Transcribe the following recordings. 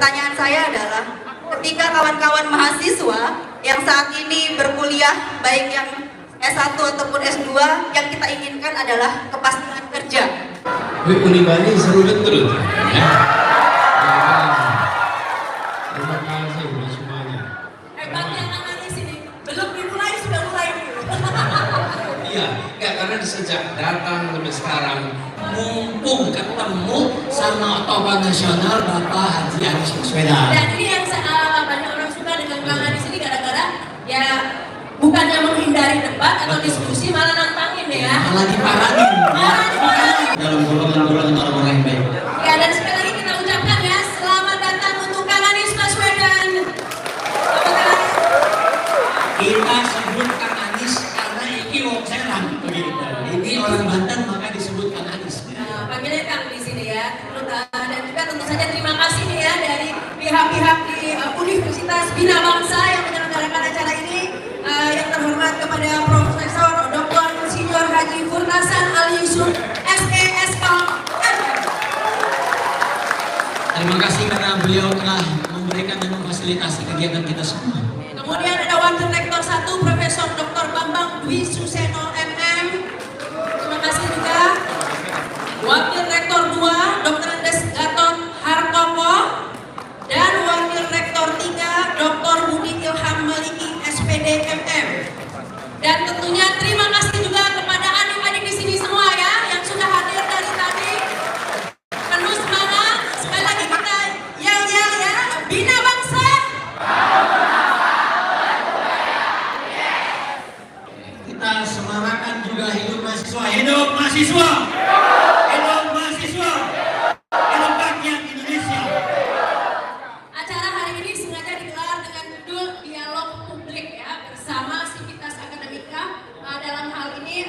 pertanyaan saya adalah, ketika kawan-kawan mahasiswa yang saat ini berkuliah, baik yang S1 ataupun S2, yang kita inginkan adalah kepastian kerja. Unibani seru betul ya. Terima kasih buat semuanya. Hebatnya anak di sini, belum dimulai sudah mulai. Iya, enggak, karena sejak datang sampai sekarang mumpung ketemu sama tokoh nasional Bapak Haji Anies Baswedan. Dan ini yang banyak orang suka dengan Kang Anies ini gara-gara ya bukannya menghindari debat atau diskusi, malah nantangin ya. Malah diparanin. Dalam golongan-golongan orang-orang yang baik. Ya, dan sekali lagi kita ucapkan ya, selamat datang untuk Kang Anies Baswedan. Kita sebut Kang Anies karena iki wong Serang begitu. Ini orang Banten maka disebut Kang Anies. Nah, panggilnya Kang di sini ya. Dan juga tentu saja terima kasih nih ya dari pihak-pihak di Universitas Bina Bangsa yang menyelenggarakan acara ini. Yang terhormat kepada Profesor Dr. Insinyur Haji Furnasan Ali Yusuf SESKM. Terima kasih karena beliau telah memberikan dan memfasilitasi kegiatan kita semua. Kemudian ada Wakil Rektor 1 Profesor Dr. Bambang Dwi Suseno MM. Terima kasih juga. Wakil Rektor 2 Dr. Andes Gatot Hartomo dan Wakil Rektor 3 Dr. Budi Ilham Maliki SPD MM. Dan tentunya terima kasih juga kepada adik-adik di sini semua ya yang sudah hadir dari tadi. Penuh semangat. Sekali lagi kita yel-yel ya. Bina Bangsa. Kita semarakan juga hidup mahasiswa. Hidup mahasiswa. Hidup mahasiswa. Hidup rakyat Indonesia. Acara hari ini sengaja digelar dengan judul Dialog Publik ya bersama Sivitas Akademika. Dalam hal ini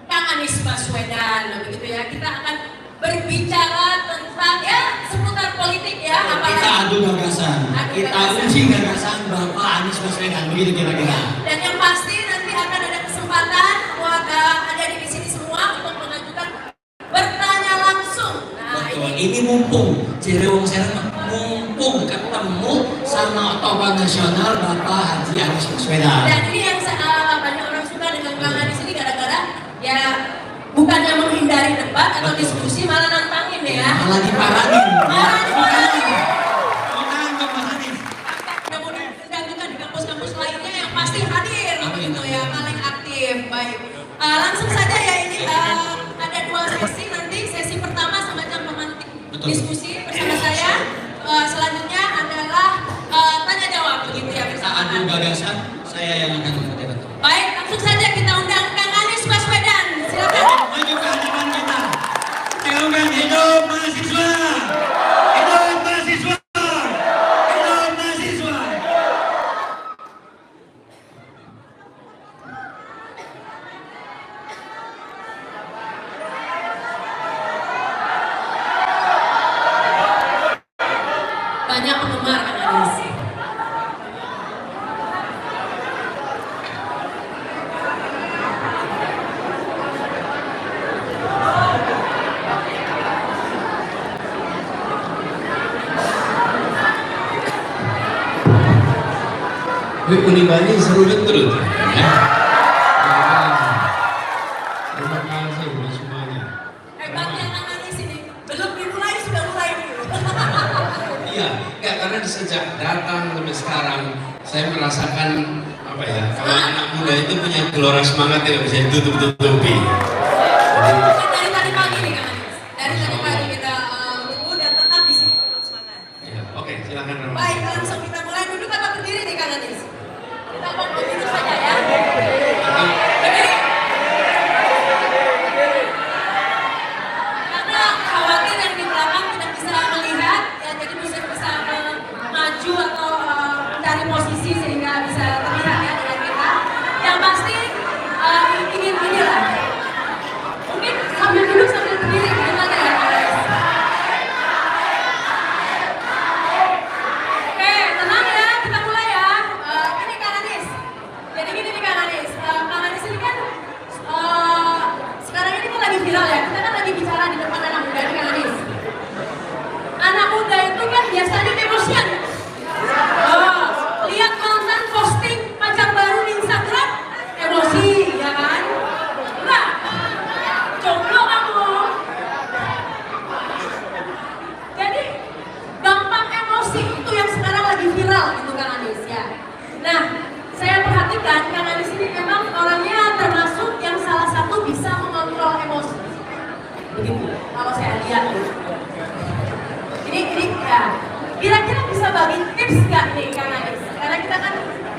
Kang Anies Baswedan begitu ya. Kita akan berbicara tentang ya seputar politik ya. Kita adu gagasan. Kita uji gagasan Bapak Anies Baswedan begitu kira-kira. Dan yang pasti nanti akan ada kesempatan buat adik-adik di sini semua untuk mengajukan bertanya langsung. Nah, Betul. Ini mumpung Cirewong Serang mumpung ketemu sama tokoh nasional Bapak Haji Anies Baswedan. Dan ini yang banyak orang suka dengan Kang Anies ini gara-gara ya bukannya menghindari debat atau diskusi, malah nantangin ya. Malah diparanin. Dan juga di kampus-kampus lainnya yang pasti hadir begitu ya, paling aktif. Baik, langsung saja ya ini ada 2 sesi nanti. Sesi pertama semacam memantik diskusi bersama saya. Selanjutnya adalah tanya jawab begitu ya Kita bersama. adu gagasan. Saya yang akan menjawab. Baik, langsung saja kita undang Kang Anies Baswedan. Silakan. Maju ke hadapan kita. Teungkan hidup mahasiswa. Hidup mahasiswa. Hidup mahasiswa. Banyak penggemar Kang Anies. Unibani seru betul ya. Terima kasih buat semuanya. Hebatnya Kang Anies ini, belum dimulai sudah mulai. Iya, enggak, karena sejak datang sampai sekarang saya merasakan apa ya, kalau anak muda itu punya gelora semangat tidak bisa ditutup-tutupi. Mungkin dari tadi pagi nih Kang Anies. Dari tadi pagi kita tunggu dan tetap di sini terus semangat. Ya, oke, silakan Rama. Baik, langsung kita mulai. Duduk atau berdiri nih Kang Anies? Kita mau berdiri saja ya. Berdiri. Karena khawatir yang di belakang tidak bisa melihat, ya jadi bisa maju atau mencari posisi sehingga bisa terlihat ya dengan kita. Yang pasti ingin inilah. Mungkin sambil duduk sambil berdiri gimana ya Kang Anies? Oke, tenang ya, kita mulai ya. Ini Kang Anies. Jadi Nah, saya perhatikan Kang Anies ini memang orangnya termasuk yang salah satu bisa mengontrol emosi. Begitu, kalau saya lihat. Ini ya, kira-kira bisa bagi tips nggak nih Kang Anies? Karena kita kan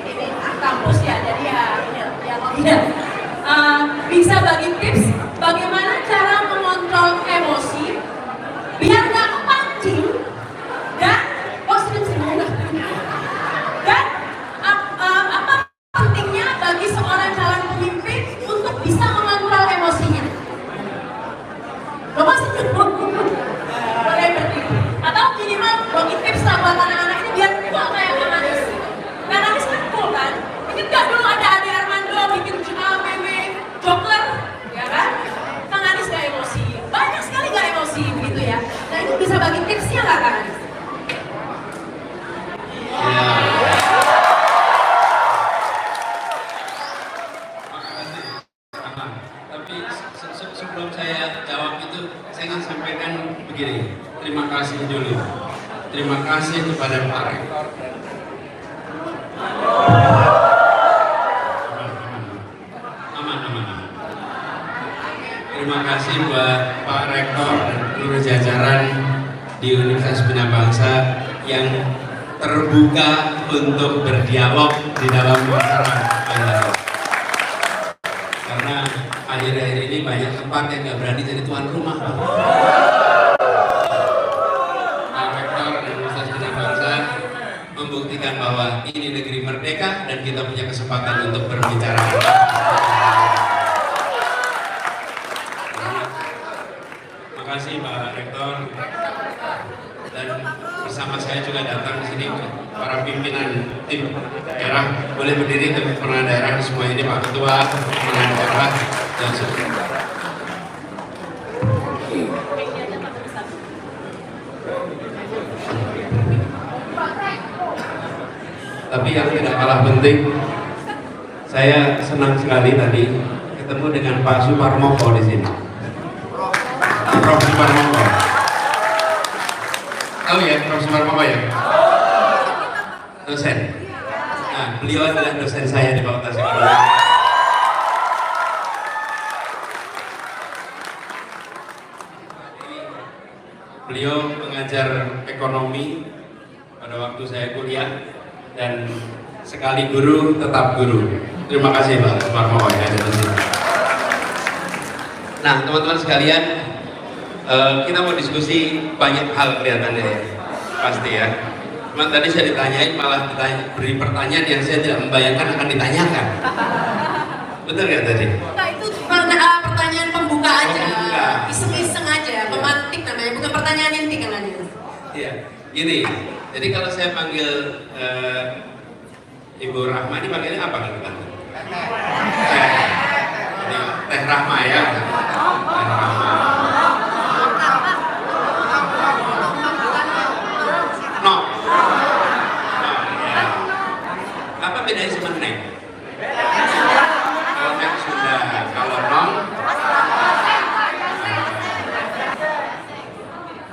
ini kampus ya, jadi ya ini ya. Bisa bagi tips bagaimana cara mengontrol emosi biar nggak kepancing dan dan apa pentingnya bagi seorang calon pemimpin untuk bisa mengontrol emosinya? Lo masih boleh bertiga atau minimal bagi tips lah buat anak-anak ini biar cool kayak Kang Anies. Kang Anies kan cool kan? Ingat gak dulu ada Ade Armando bikin meme Joker, ya kan? Kang Anies gak emosi, banyak sekali gak emosi begitu ya. Nah itu bisa bagi tipsnya nggak Kang Anies? Tapi sebelum saya jawab itu, saya ingin sampaikan begini. Terima kasih dulu. Terima kasih kepada Pak Rektor. Aman. Terima kasih buat Pak Rektor dan seluruh jajaran di Universitas Bina Bangsa yang terbuka untuk berdialog di dalam masyarakat. Karena akhir-akhir ini banyak tempat yang nggak berani jadi tuan rumah. Pak Rektor dan Universitas Bina Bangsa membuktikan bahwa ini negeri merdeka dan kita punya kesempatan untuk berbicara. Terima kasih Pak Rektor. Dan bersama saya juga datang di sini para pimpinan tim daerah. Boleh berdiri tim pimpinan daerah semua ini, Pak Ketua pimpinan daerah dan sebagainya. Tapi yang tidak kalah penting, saya senang sekali tadi ketemu dengan Pak Suparmoko di sini. Prof. Suparmoko. Tahu ya Prof. Suparmoko ya? Dosen. Nah, beliau adalah dosen saya di Fakultas Ekonomi. Beliau mengajar ekonomi pada waktu saya kuliah dan sekali guru tetap guru. Terima kasih Pak Suparmoko ya ada di sini. Nah, teman-teman sekalian, kita mau diskusi banyak hal kelihatannya ya, pasti ya. Cuma tadi saya ditanyain malah beri pertanyaan yang saya tidak membayangkan akan ditanyakan. Betul nggak tadi? Nah itu pertanyaan pembuka aja, Pembuka. iseng-iseng aja, pemantik namanya, bukan pertanyaan inti kan Anies. Iya, gini. Jadi kalau saya panggil Ibu Rahma, ini panggilnya apa kan? Jadi Teh Rahma ya. Teh Rahma. No. Ya. Apa bedanya sama Neng? Kalau Neng sudah, kalau Nong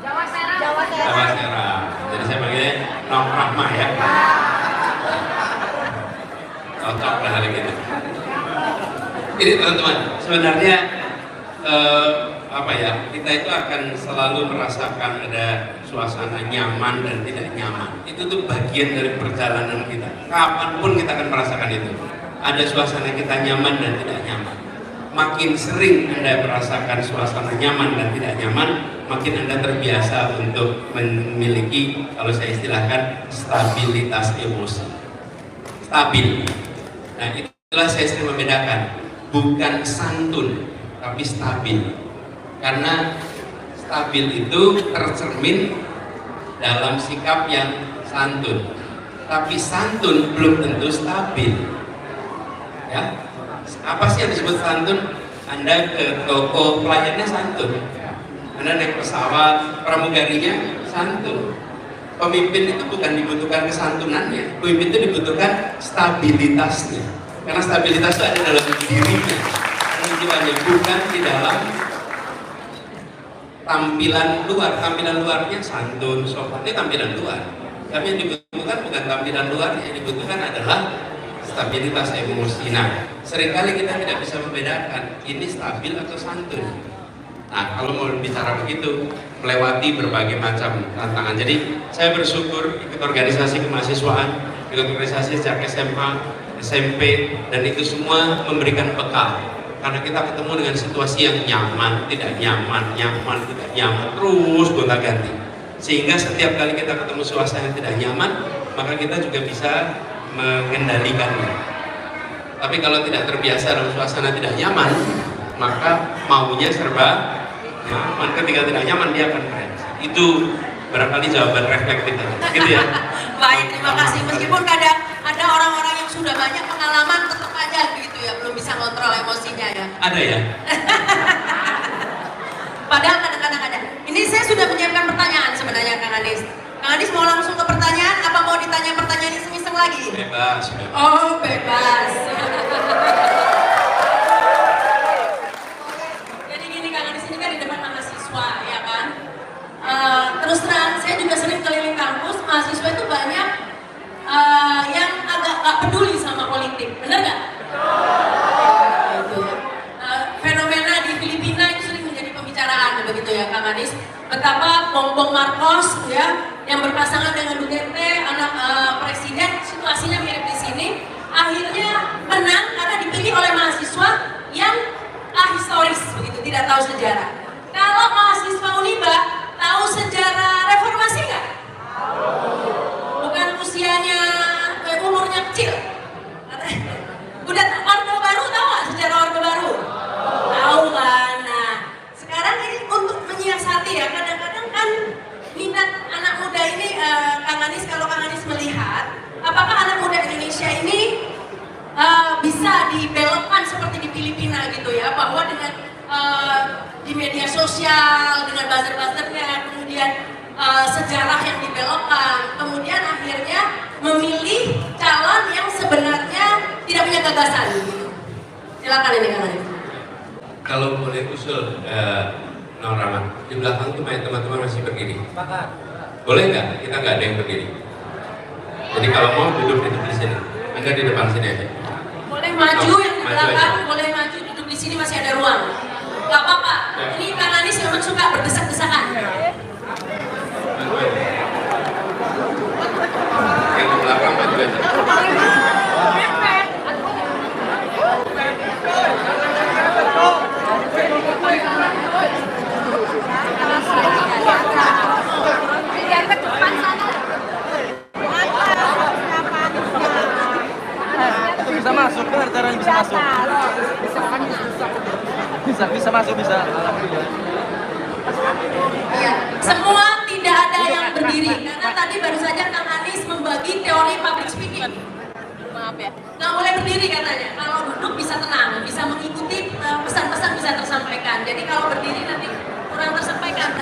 Jawa Serap. Jadi saya panggilnya Nong Rahma ya. Cocok lah hari ini. Ini teman-teman, sebenarnya apa ya, kita itu akan selalu merasakan ada suasana nyaman dan tidak nyaman. Itu tuh bagian dari perjalanan kita. Kapanpun kita akan merasakan itu. Ada suasana kita nyaman dan tidak nyaman. Makin sering Anda merasakan suasana nyaman dan tidak nyaman, makin Anda terbiasa untuk memiliki, kalau saya istilahkan, stabilitas emosi. Stabil. Nah, itulah saya sering membedakan. Bukan santun, tapi stabil. Karena stabil itu tercermin dalam sikap yang santun. Tapi santun belum tentu stabil. Ya, apa sih yang disebut santun? Anda ke toko pelayannya santun. Anda naik pesawat, pramugarinya santun. Pemimpin itu bukan dibutuhkan kesantunannya, pemimpin itu dibutuhkan stabilitasnya. Karena stabilitas itu ada dalam dirinya, tujuannya bukan di dalam tampilan luar. Tampilan luarnya santun, sopan, ini tampilan luar. Tapi yang dibutuhkan bukan tampilan luar, yang dibutuhkan adalah stabilitas emosi. Nah, seringkali kita tidak bisa membedakan ini stabil atau santun. Nah, kalau mau bicara begitu, melewati berbagai macam tantangan. Jadi, saya bersyukur ikut organisasi kemahasiswaan, ikut organisasi sejak SMA, SMP, dan itu semua memberikan bekal. Karena kita ketemu dengan situasi yang nyaman, tidak nyaman, nyaman, tidak nyaman, terus gonta-ganti. Sehingga setiap kali kita ketemu suasana yang tidak nyaman, maka kita juga bisa mengendalikannya. Tapi kalau tidak terbiasa dalam suasana tidak nyaman, maka maunya serba nyaman. Ketika tidak nyaman, dia akan bereaksi. Itu barangkali jawaban reflektif gitu ya. Baik, terima kasih. Meskipun kadang ada orang-orang yang sudah banyak pengalaman, tetap aja gitu ya, belum bisa kontrol emosinya ya. Ada ya? Padahal kadang-kadang ada. Ini saya sudah menyiapkan pertanyaan sebenarnya Kang Anies. Kang Anies mau langsung ke pertanyaan, apa mau ditanya pertanyaan iseng-iseng lagi? Bebas. Oh, bebas. Jadi gini Kang Anies, ini kan di depan mahasiswa ya kan? Terus terang, saya juga sering keliling kampus, mahasiswa itu banyak yang agak gak peduli sama politik, bener gak? Gitu ya. Fenomena di Filipina itu sering menjadi pembicaraan begitu ya Kang Anies. Betapa Bongbong Marcos ya yang berpasangan dengan Duterte, anak presiden, situasinya mirip di sini. Akhirnya menang karena dipilih oleh mahasiswa yang ahistoris begitu, tidak tahu sejarah. Kalau mahasiswa Uniba tahu sejarah reformasi nggak? Bukan usianya, umurnya kecil. Udah Orde Baru tahu nggak sejarah Orde Baru? Tahu kan? Nah, sekarang ini untuk menyiasati ya, kadang-kadang kan minat anak muda ini, Kang Anies, kalau Kang Anies melihat, apakah anak muda Indonesia ini bisa dibelokkan seperti di Filipina gitu ya, bahwa dengan di media sosial, dengan buzzer-buzzernya, kemudian sejarah yang dibelokkan, kemudian akhirnya memilih calon yang sebenarnya tidak punya gagasan gitu. Silakan ini Kang Anies. Kalau boleh usul, Rahman, di belakang tuh banyak teman-teman masih berdiri. Boleh nggak? Kita nggak ada yang berdiri. Jadi kalau mau duduk di sini, Anda di depan sini aja. Boleh maju yang di Maju belakang, aja. boleh maju, duduk di sini masih ada ruang. Gak apa-apa. Ya. Ini Kang Anies memang suka berdesak-desakan. Maju aja. Yang di belakang maju aja. Bisa masuk kan, caranya bisa masuk. Bisa masuk bisa. Alhamdulillah. Iya. Semua tidak ada yang berdiri karena tadi baru saja Kang Anies membagi teori public speaking. Maaf ya. Nggak boleh berdiri katanya. Kalau duduk bisa tenang, bisa mengikuti pesan-pesan bisa tersampaikan. Jadi kalau berdiri nanti kurang tersampaikan.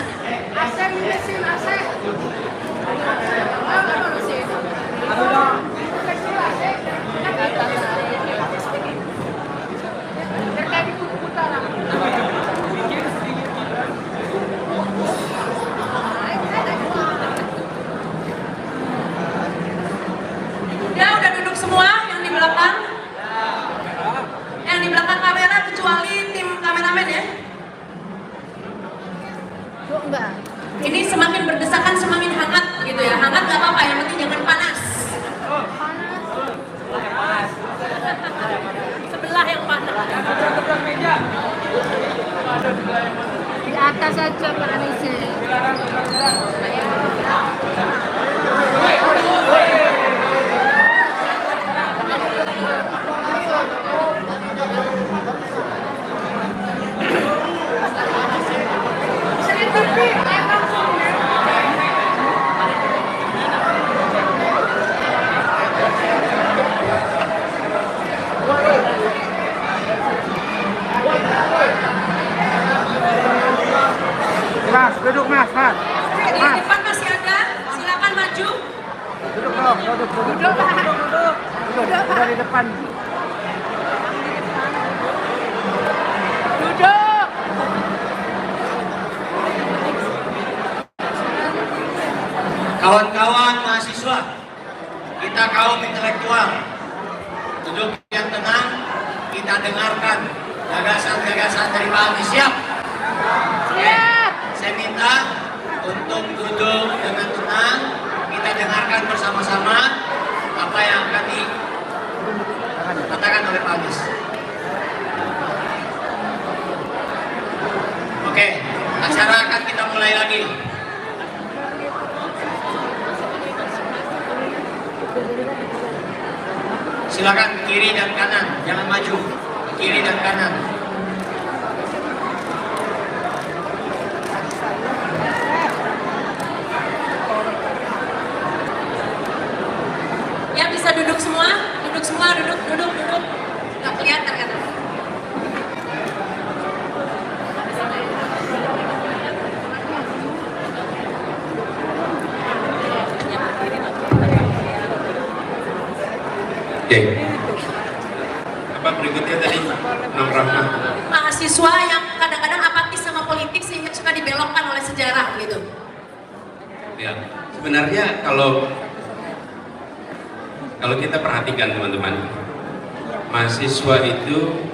Udah duduk semua yang di belakang? Yang di belakang kamera kecuali tim kameramen ya? Enggak. Ini semakin berdesakan semakin hangat gitu ya. Hangat nggak apa-apa, yang penting jangan panas. Sebelah yang panas. Di atas saja Pak Anies. Mas, duduk mas. Di depan masih ada, silakan maju. Duduk dong, duduk. Udah di depan. Duduk. Kawan-kawan mahasiswa, kita kaum intelektual, Duduk yang tenang, kita dengarkan gagasan-gagasan dari Pak Anies. Siap? Siap. Saya minta untuk duduk dengan tenang, kita dengarkan bersama-sama apa yang akan dikatakan oleh Pak Anies. Oke, acara akan kita mulai lagi. Silakan kiri dan kanan, jangan maju. Kiri dan kanan. Ya, bisa duduk semua, duduk. Nggak kelihatan kan? Oke. Apa berikutnya tadi? Rahma. Mahasiswa yang kadang-kadang apatis sama politik sehingga suka dibelokkan oleh sejarah gitu. Ya, sebenarnya kalau kita perhatikan teman-teman, mahasiswa itu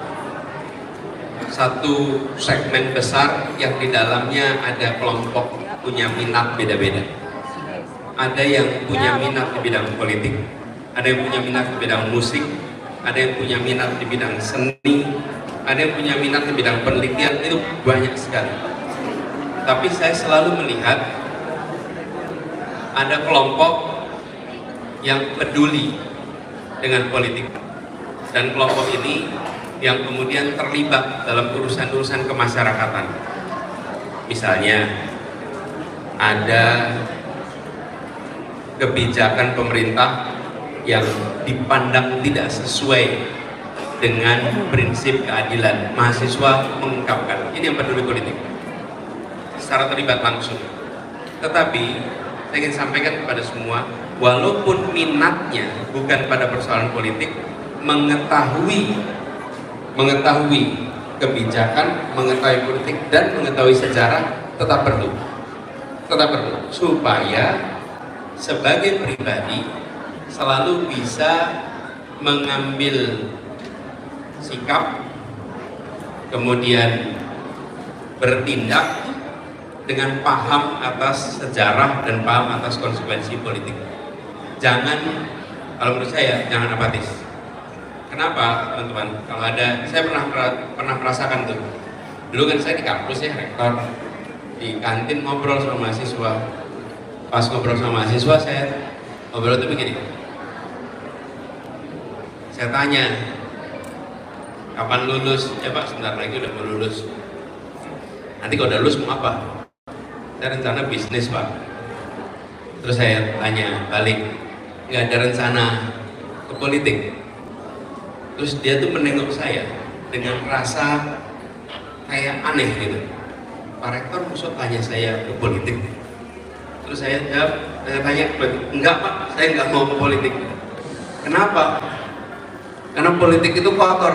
satu segmen besar yang di dalamnya ada kelompok punya minat beda-beda. Ada yang punya minat di bidang politik, ada yang punya minat di bidang musik, ada yang punya minat di bidang seni, ada yang punya minat di bidang penelitian, itu banyak sekali. Tapi saya selalu melihat ada kelompok yang peduli dengan politik, dan kelompok ini yang kemudian terlibat dalam urusan-urusan kemasyarakatan. Misalnya ada kebijakan pemerintah yang dipandang tidak sesuai dengan prinsip keadilan. Mahasiswa mengungkapkan, ini yang peduli politik secara terlibat langsung. Tetapi saya ingin sampaikan kepada semua, walaupun minatnya bukan pada persoalan politik, mengetahui kebijakan, mengetahui politik, dan mengetahui sejarah tetap perlu supaya sebagai pribadi selalu bisa mengambil sikap, kemudian bertindak dengan paham atas sejarah dan paham atas konsekuensi politik. Jangan, kalau menurut saya, jangan apatis. Kenapa, teman-teman? Kalau ada, saya pernah merasakan tuh. Dulu kan saya di kampus ya, rektor, di kantin ngobrol sama mahasiswa. Pas ngobrol sama mahasiswa, saya ngobrol tuh begini. Saya tanya, kapan lulus? Ya Pak, sebentar lagi udah mau lulus. Nanti kalau udah lulus mau apa? Saya rencana bisnis Pak. Terus saya tanya balik, nggak ada rencana ke politik? Terus dia tuh menengok saya dengan rasa kayak aneh gitu. Pak Rektor maksud tanya saya ke politik? Terus saya jawab, saya tanya, enggak Pak, saya nggak mau ke politik. Kenapa? Karena politik itu kotor.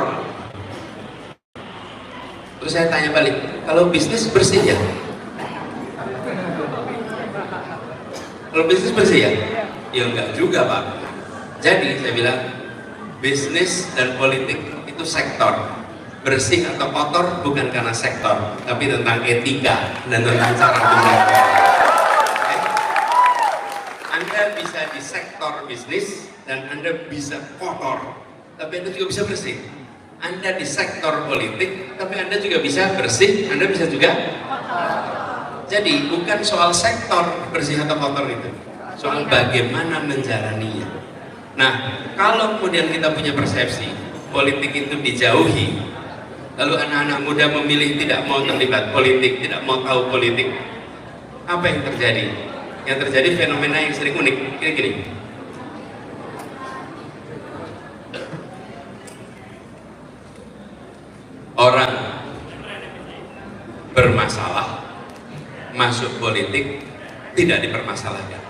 Terus saya tanya balik, kalau bisnis bersih ya? Kalau bisnis bersih ya? Ya enggak juga Pak. Jadi saya bilang, bisnis dan politik itu sektor. Bersih atau kotor bukan karena sektor, tapi tentang etika dan tentang cara berpikir. Anda bisa di sektor bisnis dan Anda bisa kotor, tapi Anda juga bisa bersih. Anda di sektor politik, tapi Anda juga bisa bersih, Anda bisa juga kotor. Jadi bukan soal sektor bersih atau kotor itu, soal bagaimana menjalaninya. Nah, kalau kemudian kita punya persepsi politik itu dijauhi, lalu anak-anak muda memilih tidak mau terlibat politik, tidak mau tahu politik, apa yang terjadi? Yang terjadi fenomena yang sering unik, gini-gini. Orang bermasalah masuk politik tidak dipermasalahkan.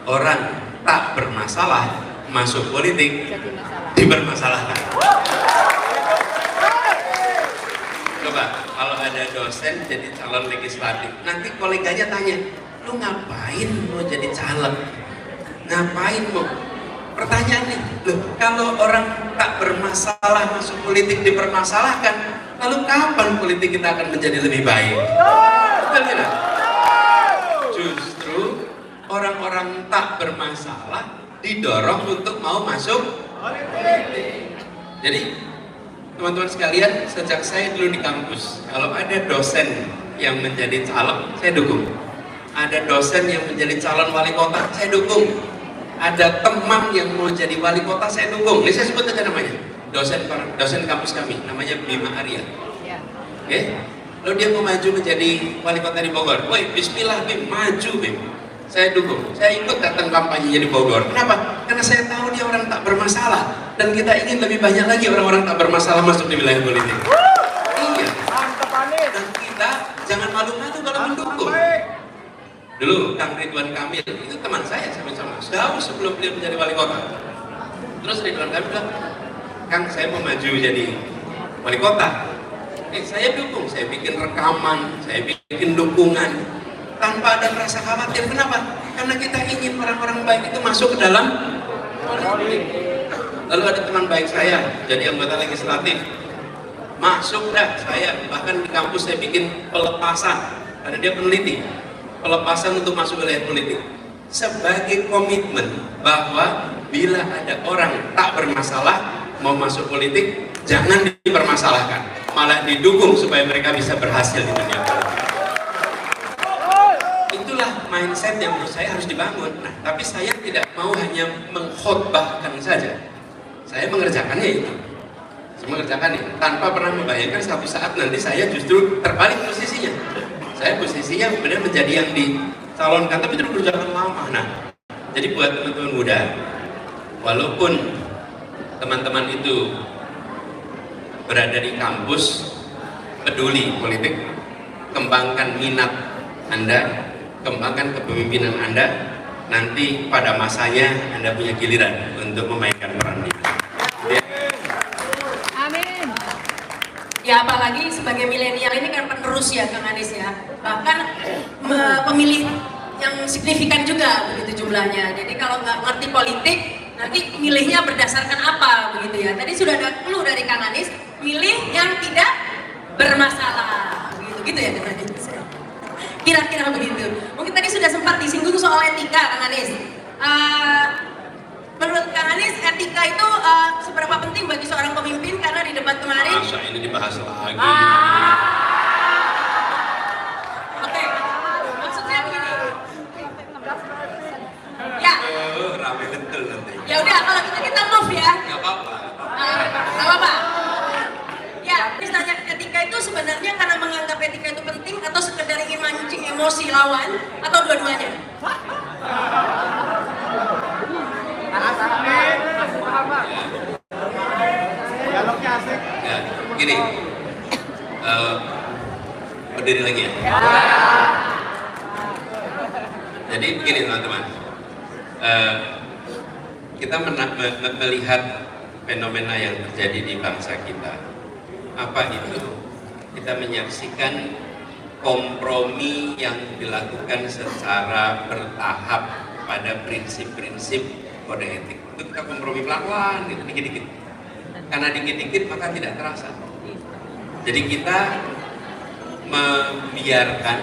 Orang tak bermasalah masuk politik dipermasalahkan. Coba kalau ada dosen jadi calon legislatif, nanti koleganya tanya, lu ngapain mau jadi caleg? Ngapain mau? Pertanyaannya, loh, kalau orang tak bermasalah masuk politik dipermasalahkan, lalu kapan politik kita akan menjadi lebih baik? Betul tidak? Justru orang-orang tak bermasalah didorong untuk mau masuk politik. Jadi teman-teman sekalian, sejak saya dulu di kampus, kalau ada dosen yang menjadi caleg, saya dukung. Ada dosen yang menjadi calon wali kota, saya dukung. Ada teman yang mau jadi wali kota, saya dukung. Ini saya sebut aja namanya. Dosen kampus kami, namanya Bima Arya. Oke? Lalu dia mau maju menjadi wali kota di Bogor. Woi, bismillah Bim, maju Bim. Saya dukung. Saya ikut datang kampanye di Bogor. Kenapa? Karena saya tahu dia orang tak bermasalah. Dan kita ingin lebih banyak lagi orang-orang tak bermasalah masuk di wilayah politik. Iya. Dan kita jangan malu-malu kalau mendukung. Dulu Kang Ridwan Kamil, itu teman saya sama-sama, jauh sebelum dia menjadi wali kota. Terus Ridwan Kamil bilang, Kang, saya mau maju jadi wali kota. Saya dukung, saya bikin rekaman, saya bikin dukungan tanpa ada rasa khawatir. Kenapa? Karena kita ingin orang-orang baik itu masuk ke dalam politik. Lalu ada teman baik saya jadi anggota legislatif, masuk dah saya, bahkan di kampus saya bikin pelepasan karena dia peneliti, pelepasan untuk masuk wilayah politik sebagai komitmen bahwa bila ada orang tak bermasalah mau masuk politik, jangan dipermasalahkan, malah didukung supaya mereka bisa berhasil di dunia politik. Itulah mindset yang menurut saya harus dibangun. Nah, tapi saya tidak mau hanya mengkhotbahkan saja, saya mengerjakannya itu. Saya mengerjakannya tanpa pernah membayangkan satu saat nanti saya justru terbalik posisinya. Saya posisinya benar menjadi yang dicalonkan, tapi itu berjalan lama. Nah, jadi buat teman-teman muda, walaupun teman-teman itu berada di kampus, peduli politik, kembangkan minat Anda, kembangkan kepemimpinan Anda, nanti pada masanya Anda punya giliran untuk memainkan peran itu. Amin. Ya apalagi sebagai milenial ini kan penerus ya Kang Anies ya. Bahkan pemilih yang signifikan juga begitu jumlahnya. Jadi kalau nggak ngerti politik, nanti milihnya berdasarkan apa begitu ya. Tadi sudah ada clue dari Kang Anies, milih yang tidak bermasalah. Begitu ya Kang Anies. Kira-kira begitu. Mungkin tadi sudah sempat disinggung soal etika Kang Anies. Menurut Kang Anies, etika itu seberapa penting bagi seorang pemimpin? Karena di debat kemarin Masa ini dibahas lagi. Oke, maksudnya begini. Ya, Rame betul nanti. ya udah kalau kita move ya. Gak apa-apa. Nggak apa-apa. Ya, misalnya etika itu sebenarnya karena menganggap etika itu penting atau sekedar ingin mancing emosi lawan atau dua-duanya? Dialognya asik. Ya, gini. Berdiri lagi ya. Jadi begini teman-teman. Kita melihat fenomena yang terjadi di bangsa kita. Apa itu? Kita menyaksikan kompromi yang dilakukan secara bertahap pada prinsip-prinsip kode etik. Itu kita kompromi pelan-pelan, gitu, dikit-dikit. Karena dikit-dikit maka tidak terasa. Jadi kita membiarkan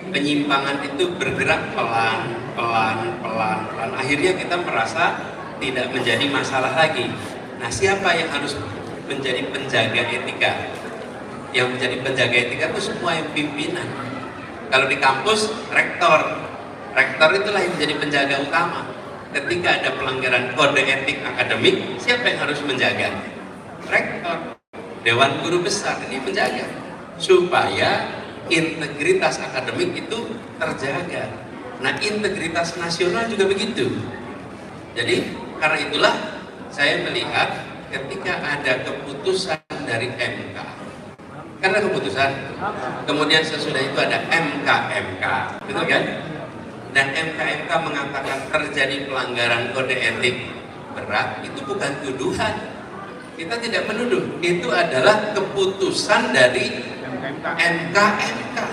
penyimpangan itu bergerak pelan-pelan. Akhirnya kita merasa tidak menjadi masalah lagi. Nah, siapa yang harus menjadi penjaga etika? Yang menjadi penjaga etika itu semua yang pimpinan. Kalau di kampus, rektor itulah yang menjadi penjaga utama. Ketika ada pelanggaran kode etik akademik, siapa yang harus menjaga? Rektor, Dewan Guru Besar ini menjaga supaya integritas akademik itu terjaga. Nah, integritas nasional juga begitu. Jadi karena itulah saya melihat ketika ada keputusan dari MK, karena keputusan, kemudian sesudah itu ada MK, betul kan? Dan MK mengatakan terjadi pelanggaran kode etik berat, itu bukan tuduhan. Kita tidak menuduh, itu adalah keputusan dari MK.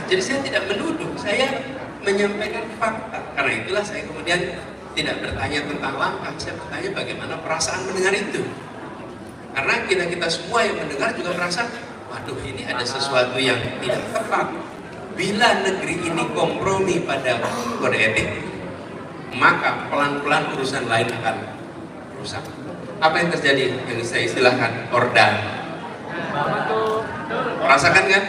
Jadi saya tidak menuduh, saya menyampaikan fakta. Karena itulah saya kemudian tidak bertanya tentang langkah, saya bertanya bagaimana perasaan mendengar itu. Karena kita semua yang mendengar juga merasa, waduh ini ada sesuatu yang tidak tepat. Bila negeri ini kompromi pada kode etik, maka pelan-pelan urusan lain akan rusak. Apa yang terjadi? Yang saya istilahkan order. Merasakan kan?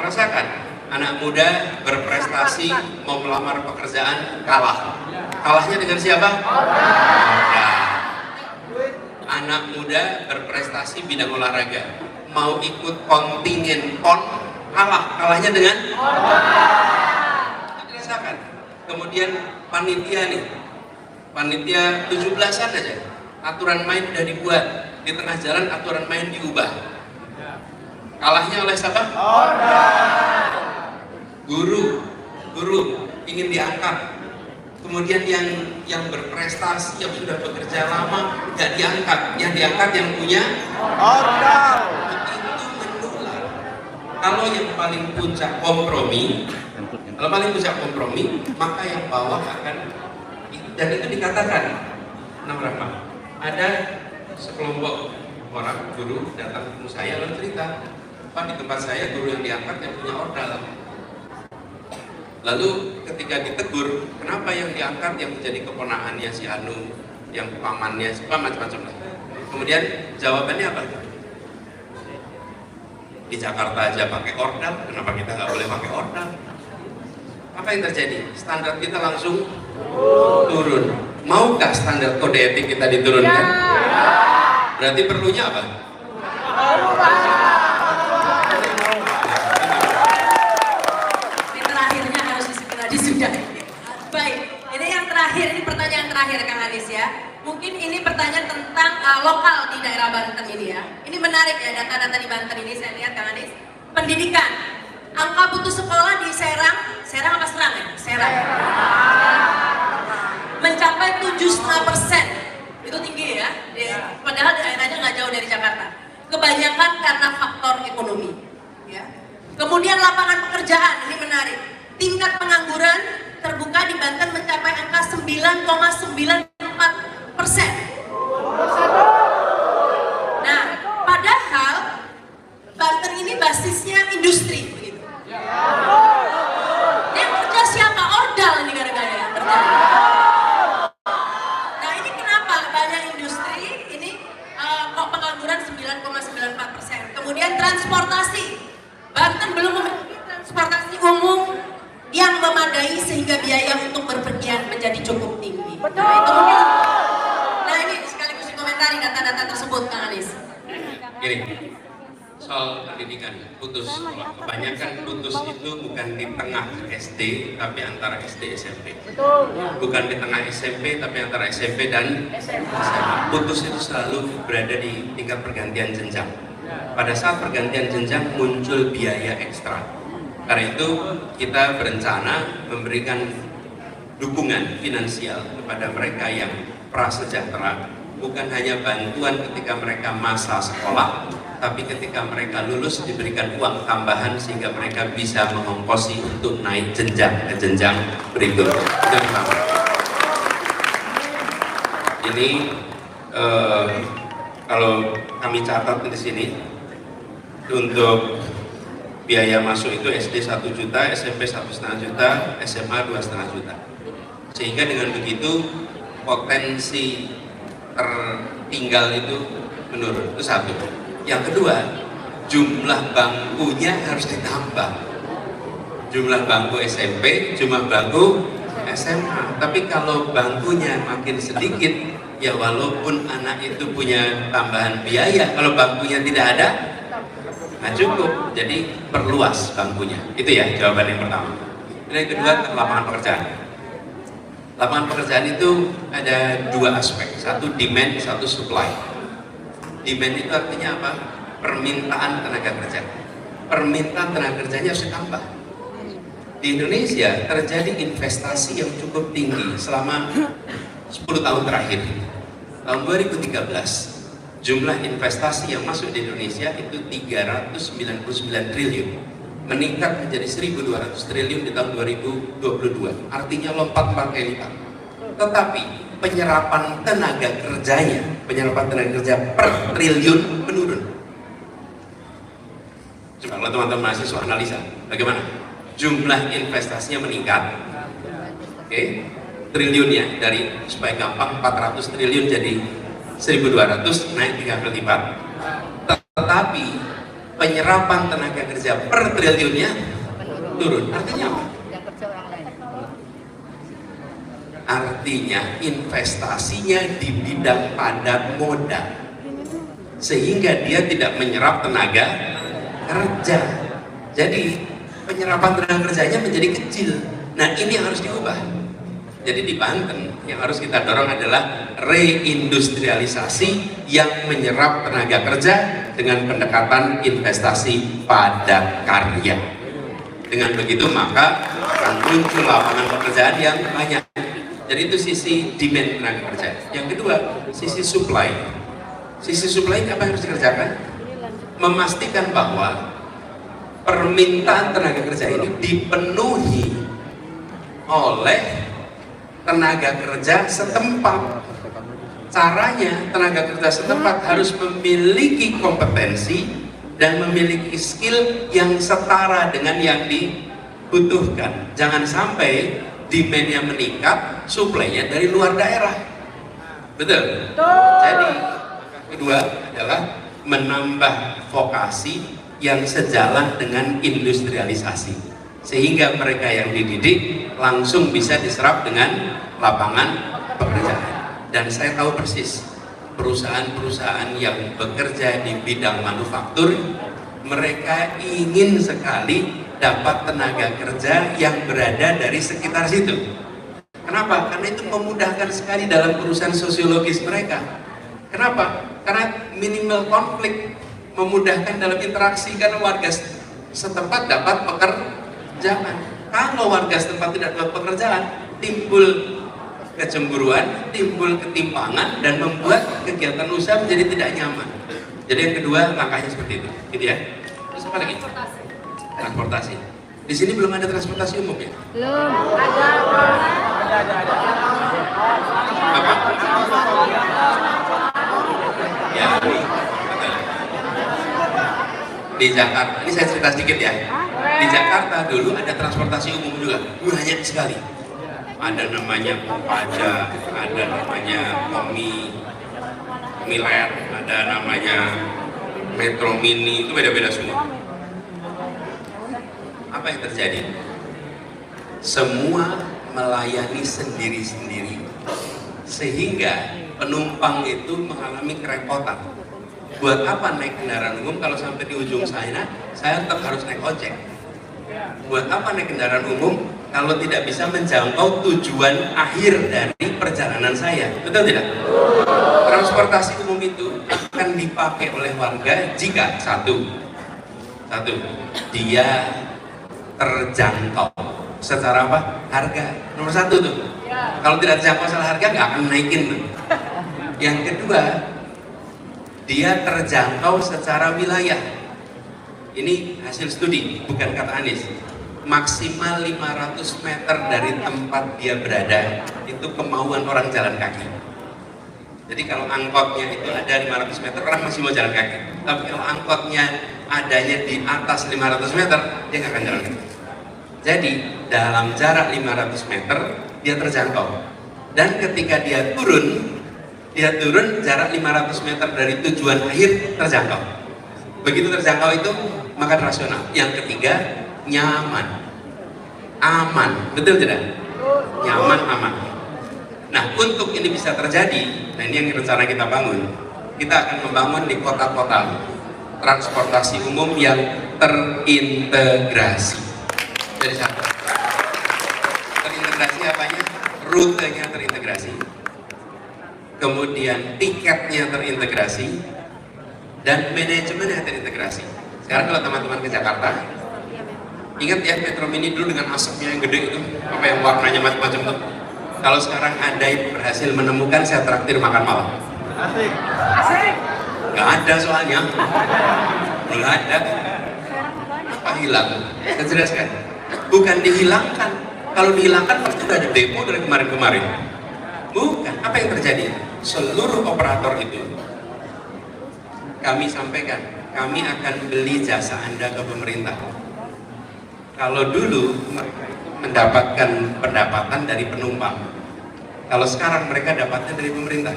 Merasakan. Anak muda berprestasi mau melamar pekerjaan kalah. Kalahnya dengan siapa? Order. Anak muda berprestasi bidang olahraga mau ikut kontingen PON kalah. Kalahnya dengan order. Dirasakan. Kemudian panitia nih, panitia 17-an aja, aturan main udah dibuat, di tengah jalan aturan main diubah. Kalahnya oleh siapa? Order. Guru ingin diangkat, kemudian yang berprestasi, yang sudah bekerja lama nggak diangkat, yang diangkat yang punya order. Itu menular. Kalau yang paling puncak kompromi, maka yang bawah akan, dan itu dikatakan, berapa? Ada sekelompok orang guru datang ke saya lalu cerita, Pak, di tempat saya guru yang diangkat yang punya ordal. Lalu ketika ditegur, kenapa yang diangkat yang menjadi keponakannya si Anu, yang pamannya, macam-macam lah. Kemudian jawabannya apa? Di Jakarta aja pakai ordal, kenapa kita nggak boleh pakai ordal? Apa yang terjadi? Standar kita langsung turun. Maukah standar kode etik kita diturunkan? Berarti perlunya apa? Ini terakhirnya harus segera disudahi. Baik, ini yang terakhir, ini pertanyaan terakhir Kang Anies ya. Mungkin ini pertanyaan tentang lokal di daerah Banten ini ya. Ini menarik ya, data-data di Banten ini saya lihat Kang Anies. Pendidikan, angka putus sekolah di Serang apa Serang ya? Serang. Mencapai 7,5%. Itu tinggi ya. Padahal daerahnya nggak jauh dari Jakarta. Kebanyakan karena faktor ekonomi. Ya. Kemudian lapangan pekerjaan, ini menarik. Tingkat pengangguran terbuka di Banten mencapai angka 9,94%. Nah, padahal Banten ini basisnya industri. Begitu. Yang kerja siapa? Ordal ini gara-gara yang kerja. Nah ini kenapa banyak industri ini kok pengangguran 9,94%. Kemudian transportasi, Banten belum memiliki transportasi umum yang memadai sehingga biaya untuk berpergian menjadi cukup tinggi. Nah itu mungkin, nah ini sekaligus dikomentari data-data tersebut Kang Anies. Gini, soal pendidikan putus sekolah, kebanyakan putus itu bukan di tengah SD tapi antara SD SMP. Bukan di tengah SMP tapi antara SMP dan SMA. Putus itu selalu berada di tingkat pergantian jenjang. Pada saat pergantian jenjang muncul biaya ekstra. Karena itu kita berencana memberikan dukungan finansial kepada mereka yang prasejahtera, bukan hanya bantuan ketika mereka masa sekolah, tapi ketika mereka lulus diberikan uang tambahan sehingga mereka bisa mengongkosi untuk naik jenjang ke jenjang berikut. Itu yang pertama. Ini kalau kami catat di sini untuk biaya masuk itu SD 1 juta, SMP 1,5 juta, SMA 2,5 juta. Sehingga dengan begitu potensi tertinggal itu menurun. Itu satu. Yang kedua, jumlah bangkunya harus ditambah. Jumlah bangku SMP, jumlah bangku SMA. Tapi kalau bangkunya makin sedikit, ya walaupun anak itu punya tambahan biaya, kalau bangkunya tidak ada, nah cukup. Jadi perluas bangkunya. Itu ya jawaban yang pertama. Dan yang kedua, lapangan pekerjaan. Lapangan pekerjaan itu ada dua aspek. Satu demand, satu supply. Demand itu artinya apa? Permintaan tenaga kerja. Permintaan tenaga kerjanya harus ditambah. Di Indonesia terjadi investasi yang cukup tinggi selama 10 tahun terakhir. Tahun 2013, jumlah investasi yang masuk di Indonesia itu 399 triliun. Meningkat menjadi 1.200 triliun di tahun 2022. Artinya lompat 4 kali lipat. tetapi penyerapan tenaga kerjanya, penyerapan tenaga kerja per triliun menurun. Coba kalau teman-teman mahasiswa analisa, bagaimana? Jumlah investasinya meningkat, oke, triliunnya dari, supaya gampang, 400 triliun jadi 1.200, naik 3 kali lipat. Tetapi penyerapan tenaga kerja per triliunnya turun. Artinya apa? Artinya investasinya di bidang padat modal, sehingga dia tidak menyerap tenaga kerja. Jadi penyerapan tenaga kerjanya menjadi kecil. Nah, ini yang harus diubah. Jadi di Banten yang harus kita dorong adalah reindustrialisasi yang menyerap tenaga kerja dengan pendekatan investasi padat karya. Dengan begitu maka akan muncul lapangan pekerjaan yang banyak. Jadi itu sisi demand tenaga kerja. Yang kedua, sisi supply. Sisi supply apa yang harus dikerjakan? Memastikan bahwa permintaan tenaga kerja ini dipenuhi oleh tenaga kerja setempat. Caranya tenaga kerja setempat harus memiliki kompetensi dan memiliki skill yang setara dengan yang dibutuhkan. Jangan sampai demand-nya meningkat, supply-nya dari luar daerah. Betul? Jadi kedua adalah menambah vokasi yang sejalan dengan industrialisasi, sehingga mereka yang dididik langsung bisa diserap dengan lapangan pekerjaan. Dan saya tahu persis perusahaan-perusahaan yang bekerja di bidang manufaktur, mereka ingin sekali dapat tenaga kerja yang berada dari sekitar situ. Kenapa? Karena itu memudahkan sekali dalam urusan sosiologis mereka. Kenapa? Karena minimal konflik, memudahkan dalam interaksi, karena warga setempat dapat pekerjaan. Kalau warga setempat tidak dapat pekerjaan, timbul kecemburuan, timbul ketimpangan, dan membuat kegiatan usaha menjadi tidak nyaman. Jadi yang kedua langkahnya seperti itu, gitu ya. Terus apa lagi? Transportasi. Di sini belum ada transportasi umum ya? Belum ada. Apa? Ya. Di Jakarta, ini saya cerita sedikit ya. Di Jakarta dulu ada transportasi umum juga, banyak sekali. Ada namanya Kopaja, ada namanya Milet, ada namanya Metro Mini, itu beda-beda semua. Apa yang terjadi? Semua melayani sendiri-sendiri, sehingga penumpang itu mengalami kerepotan. Buat apa naik kendaraan umum kalau sampai di ujung sana saya tetap harus naik ojek? Buat apa naik kendaraan umum kalau tidak bisa menjangkau tujuan akhir dari perjalanan saya? Betul tidak? Transportasi umum itu akan dipakai oleh warga jika satu dia terjangkau secara apa? Harga. Nomor satu tuh. Kalau tidak terjangkau secara harga nggak akan naikin tuh. Yang kedua, dia terjangkau secara wilayah. Ini hasil studi, bukan kata Anies. Maksimal 500 meter dari tempat dia berada itu kemauan orang jalan kaki. Jadi kalau angkotnya itu ada 500 meter, orang masih mau jalan kaki. Tapi kalau angkotnya adanya di atas 500 meter, dia nggak akan jalan kaki. Jadi dalam jarak 500 meter dia terjangkau. Dan ketika dia turun jarak 500 meter dari tujuan akhir terjangkau. Begitu terjangkau itu maka rasional. Yang ketiga, nyaman, aman. Betul tidak? Nyaman, aman. Nah, untuk ini bisa terjadi, nah ini yang rencana kita bangun. Kita akan membangun di kota-kota transportasi umum yang terintegrasi. Jadi satu, terintegrasi apanya? Rutenya terintegrasi, kemudian tiketnya terintegrasi, dan manajemennya terintegrasi. Sekarang kalau teman-teman ke Jakarta, ingat ya Metro Mini dulu dengan asapnya yang gede itu, apa yang warnanya macam-macam tuh. Kalau sekarang ada yang berhasil menemukan, saya traktir makan malam. Asik. Nggak ada soalnya, nggak ada. Apa hilang? Saya jelaskan. Bukan dihilangkan. Kalau dihilangkan pasti udah ada demo dari kemarin-kemarin. Bukan. Apa yang terjadi? Seluruh operator itu kami sampaikan, kami akan beli jasa Anda ke pemerintah. Kalau dulu mereka mendapatkan pendapatan dari penumpang, kalau sekarang mereka dapatnya dari pemerintah.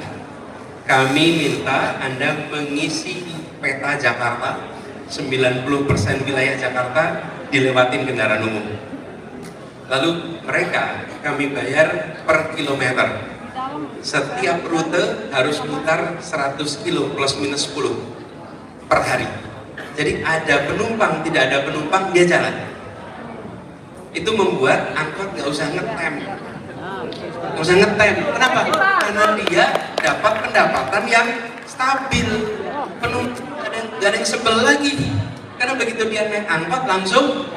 Kami minta Anda mengisi peta Jakarta, 90% wilayah Jakarta dilewatin kendaraan umum. Lalu mereka kami bayar per kilometer. Setiap rute harus mutar 100 kilo plus minus 10 per hari. Jadi ada penumpang, tidak ada penumpang, dia jalan. Itu membuat angkot nggak usah ngetem. Nggak usah ngetem. Kenapa? Karena dia dapat pendapatan yang stabil. Penumpang nggak ada yang sebel lagi. Karena begitu dia naik angkot langsung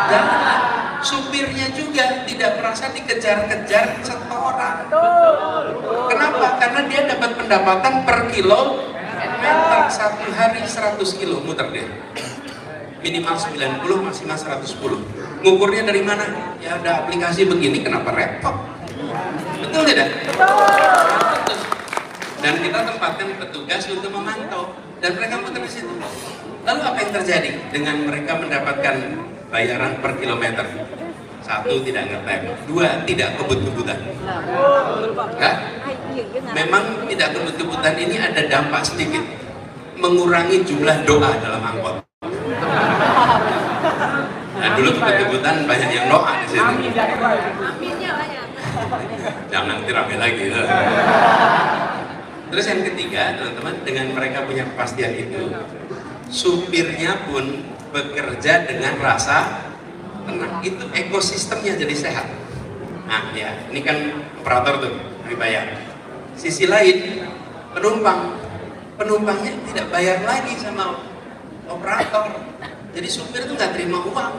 jalan. Supirnya juga tidak merasa dikejar-kejar setoran. Kenapa? Karena dia dapat pendapatan per kilometer, satu hari 100 kilo muter dia. Minimal 90, maksimal 110. Ngukurnya dari mana? Ya ada aplikasi begini, kenapa repot? Betul tidak? Betul. Dan kita tempatkan petugas untuk memantau dan mereka muter di situ. Lalu apa yang terjadi dengan mereka mendapatkan bayaran per kilometer? Satu, tidak ngetem. Dua, tidak kebut-kebutan. Nah, memang tidak kebut-kebutan ini ada dampak sedikit, mengurangi jumlah doa dalam angkot. Nah, dulu kebut-kebutan banyak yang doa di sini. Jangan rame lagi. Terus yang ketiga, teman-teman, dengan mereka punya kepastian itu, supirnya pun bekerja dengan rasa tenang. Itu ekosistemnya jadi sehat. Nah ya, ini kan operator tuh dibayar. Sisi lain, penumpangnya tidak bayar lagi sama operator. Jadi supir tuh nggak terima uang.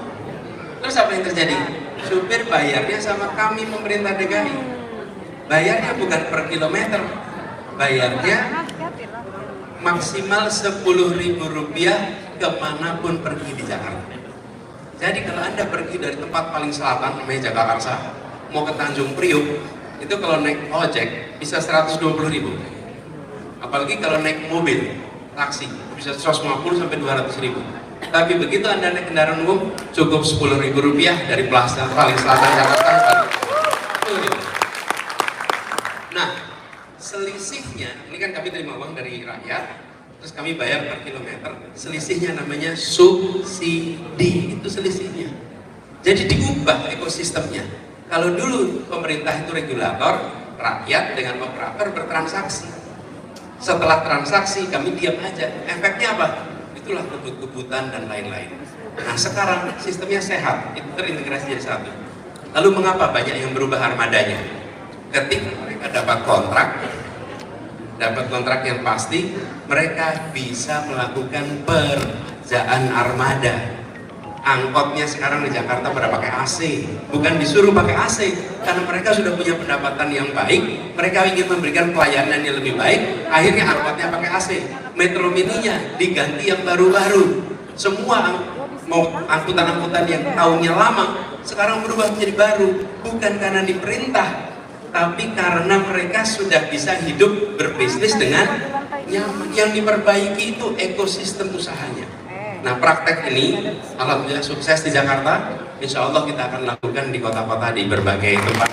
Terus apa yang terjadi? Supir bayarnya sama kami pemerintah DKI. Bayarnya bukan per kilometer, bayarnya maksimal Rp10.000 kemanapun pergi di Jakarta. Jadi kalau Anda pergi dari tempat paling selatan namanya Jakarta mau ke Tanjung Priuk, itu kalau naik ojek bisa 120.000. Apalagi kalau naik mobil taksi bisa 150 sampai 200.000. Tapi begitu Anda naik kendaraan umum cukup Rp10.000 dari plaza paling selatan Jakarta. Nah, selisihnya ini kan kami terima uang dari rakyat, terus kami bayar per kilometer. Selisihnya namanya subsidi, itu selisihnya. Jadi diubah ekosistemnya. Kalau dulu pemerintah itu regulator, rakyat dengan operator bertransaksi. Setelah transaksi kami diam aja. Efeknya apa? Itulah kebut-kebutan dan lain-lain. Nah sekarang sistemnya sehat, itu terintegrasi jadi satu. Lalu mengapa banyak yang berubah armadanya? Ketika mereka dapat kontrak yang pasti, mereka bisa melakukan pekerjaan armada. Angkotnya sekarang di Jakarta pada pakai AC, bukan disuruh pakai AC, karena mereka sudah punya pendapatan yang baik, mereka ingin memberikan pelayanan yang lebih baik, akhirnya angkotnya pakai AC. Metro mininya diganti yang baru-baru. Semua mau angkutan-angkutan yang tahunnya lama sekarang berubah menjadi baru, bukan karena diperintah, tapi karena mereka sudah bisa hidup berbisnis dengan nyaman. Yang diperbaiki itu ekosistem usahanya. Nah praktek ini alhamdulillah sukses di Jakarta. Insya Allah kita akan lakukan di kota-kota di berbagai tempat.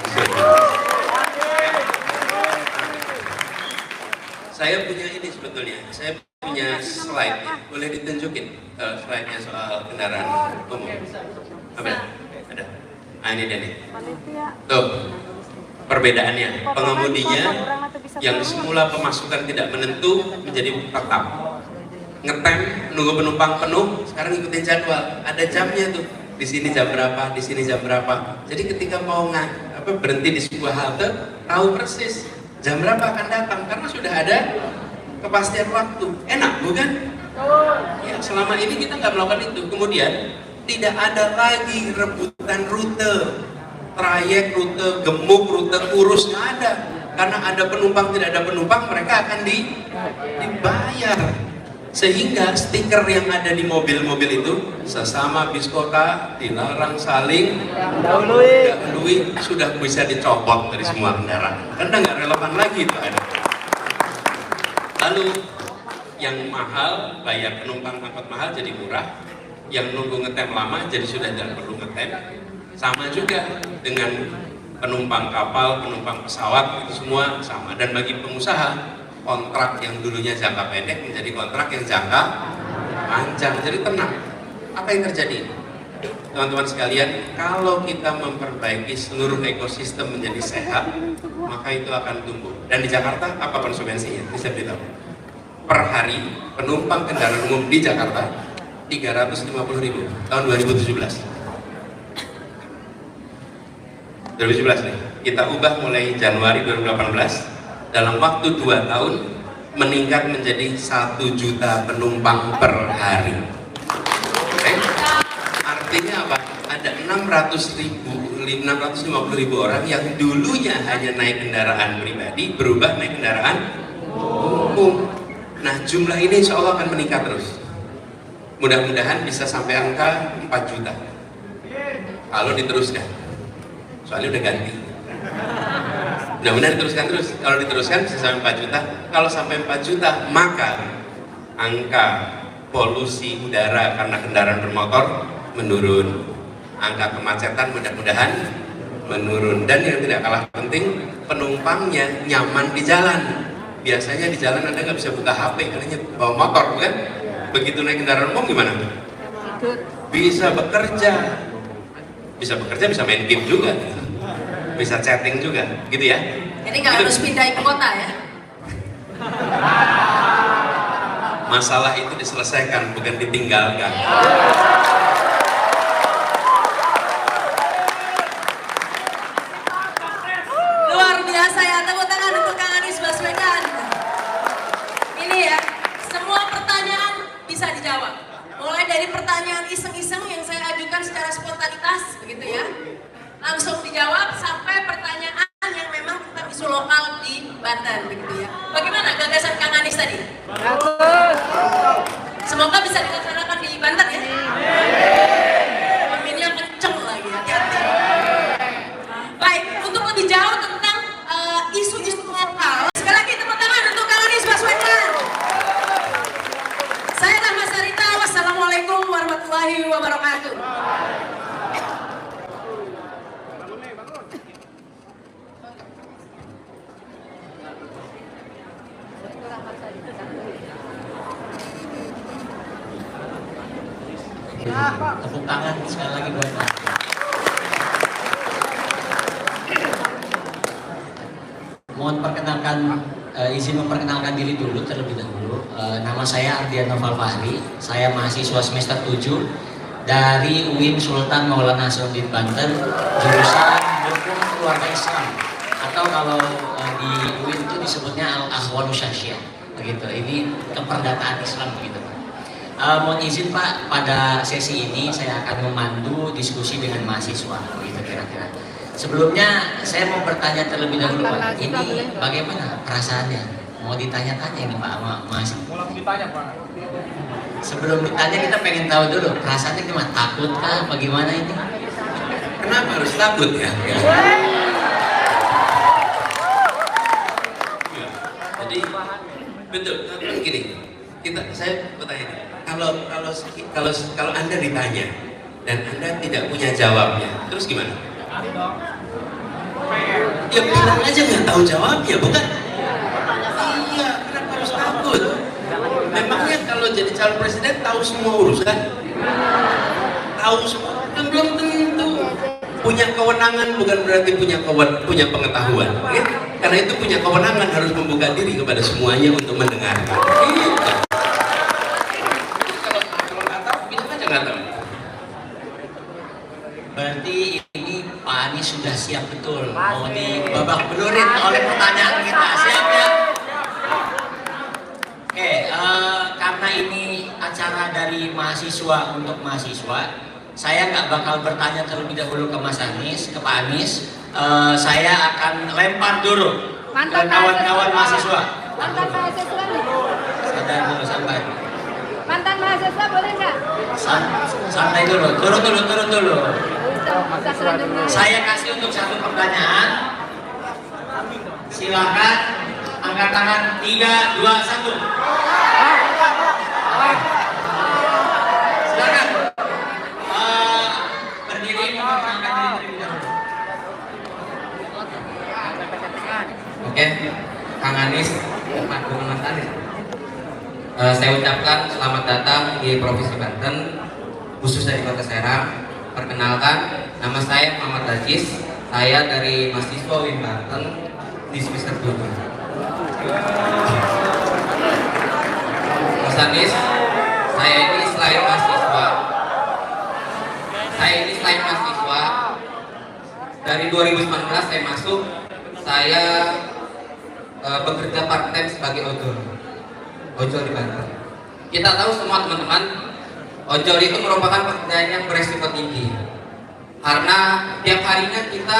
Saya punya ini sebetulnya, saya punya slide, boleh ditunjukin slide-nya soal kendaraan umum. Apa? Ada. Nah ini dia nih. Tuh. Perbedaannya, pengemudinya yang semula pemasukan tidak menentu menjadi tetap. Ngetem, nunggu penumpang penuh, sekarang ikutin jadwal. Ada jamnya tuh. Di sini jam berapa, di sini jam berapa. Jadi ketika mau berhenti di sebuah halte, tahu persis jam berapa akan datang karena sudah ada kepastian waktu. Enak, bukan? Ya, selama ini kita nggak melakukan itu. Kemudian tidak ada lagi rebutan rute. Trayek, rute gemuk, rute kurus, nggak ada. Karena ada penumpang, tidak ada penumpang, mereka akan dibayar. Sehingga stiker yang ada di mobil-mobil itu, sesama bis kota dilarang saling dahului, sudah bisa dicopot dari semua kendaraan. Karena nggak relevan lagi itu ada. Lalu yang mahal, bayar penumpang angkot mahal jadi murah, yang nunggu ngetem lama jadi sudah tidak perlu ngetem. Sama juga dengan penumpang kapal, penumpang pesawat, itu semua sama. Dan bagi pengusaha, kontrak yang dulunya jangka pendek menjadi kontrak yang jangka panjang. Jadi tenang. Apa yang terjadi? Teman-teman sekalian, kalau kita memperbaiki seluruh ekosistem menjadi sehat, maka itu akan tumbuh. Dan di Jakarta, apa konsekuensinya? Bisa beritahu. Per hari, penumpang kendaraan umum di Jakarta 350.000 tahun 2017. 2017 nih, kita ubah mulai Januari 2018. Dalam waktu 2 tahun meningkat menjadi 1 juta penumpang per hari. Okay? Artinya apa? Ada 650.000 orang yang dulunya hanya naik kendaraan pribadi berubah naik kendaraan umum. Nah, jumlah ini insya Allah akan meningkat terus. Mudah-mudahan bisa sampai angka 4 juta kalau diteruskan. Soalnya udah ganti. Mudah-mudahan diteruskan terus. Kalau diteruskan bisa sampai 4 juta. Kalau sampai 4 juta, maka angka polusi udara karena kendaraan bermotor menurun. Angka kemacetan mudah-mudahan menurun. Dan yang tidak kalah penting, penumpangnya nyaman di jalan. Biasanya di jalan Anda nggak bisa buka HP karena bawa motor, kan? Begitu naik kendaraan umum gimana? Bisa bekerja. Bisa bekerja, bisa main game juga. Bisa chatting juga, gitu ya. Jadi nggak harus pindah ibu kota ya? Masalah itu diselesaikan, bukan ditinggalkan. Luar biasa ya, tepuk tangan untuk Kang Anies Baswedan. Ini ya, semua pertanyaan bisa dijawab. Mulai dari pertanyaan iseng-iseng yang saya ajukan secara spontanitas, begitu ya. Langsung dijawab sampai pertanyaan yang memang tentang isu lokal di Banten, begitu ya. Bagaimana gagasan Kang Anies tadi? Bagus. Semoga bisa dilaksanakan di Banten ya. Aminnya kenceng lagi, hati-hati. Baik, untuk lebih jauh tentang isu-isu lokal, sekali lagi tepuk tangan untuk Kang Anies Baswedan. Saya Rahma Sarita, wassalamualaikum warahmatullahi wabarakatuh. Tepuk tangan sekali lagi buat Pak. Mohon perkenalkan, izin memperkenalkan diri dulu terlebih dahulu. Nama saya Ardiano Falfahri, saya mahasiswa semester 7 dari UIN Sultan Maulana Hasanuddin Banten, jurusan Hukum Keluarga Islam, atau kalau di UIN itu disebutnya Al-Akhwanus Syasyiah, begitu. Ini keperdataan Islam, begitu Pak. Mohon izin Pak, pada sesi ini saya akan memandu diskusi dengan mahasiswa, begitu kira-kira. Sebelumnya saya mau bertanya terlebih dahulu Pak, ini bagaimana perasaannya? Mau ditanya-tanya ini Pak sama mahasiswa. Sebelum ditanya kita pengen tahu dulu perasaannya gimana? Takut kah? Bagaimana ini? Kenapa harus takut ya? Jadi betul, kan gini. Saya bertanya, kalau Anda ditanya dan Anda tidak punya jawabnya, terus gimana? Ya bilang aja nggak tahu jawabnya, bukan? Iya, kenapa harus takut? Memangnya kalau jadi calon presiden tahu semua urusan? Tahu semua? Kan belum tentu. Punya kewenangan bukan berarti punya pengetahuan, ya? Karena itu punya kewenangan harus membuka diri kepada semuanya untuk mendengarkan. Gitu. Kalau nggak tahu, bilang aja nggak tahu. Berarti ini Pak Anies sudah siap betul mau dibabak belurin oleh pertanyaan kita. Siap ya? Oke, karena ini acara dari mahasiswa untuk mahasiswa, saya nggak bakal bertanya terlebih dahulu ke Mas Anies, ke Pak Anies. Saya akan lempar dulu ke kawan-kawan mahasiswa. Mantan mahasiswa nih. Sadar dulu, sampai. Mantan mahasiswa boleh nggak? Santai dulu, turun dulu. Kita selanjutnya. Saya kasih untuk satu pertanyaan. Silakan angkat tangan 3, 2, 1. Silakan. Berdiri memperkenalkan diri terlebih dahulu. Oke, Kang Anis, Pak Gubernur Anis. Saya ucapkan selamat datang di Provinsi Banten, khusus dari Kota Serang. Perkenalkan, nama saya Muhammad Aziz. Saya dari mahasiswa UIN Banten di semester 7. Mas Anis, saya ini selain mahasiswa, dari 2019 saya masuk, saya bekerja part-time sebagai ojol di Banten. Kita tahu semua teman-teman, ojol itu merupakan pekerjaan yang beresiko tinggi karena tiap harinya kita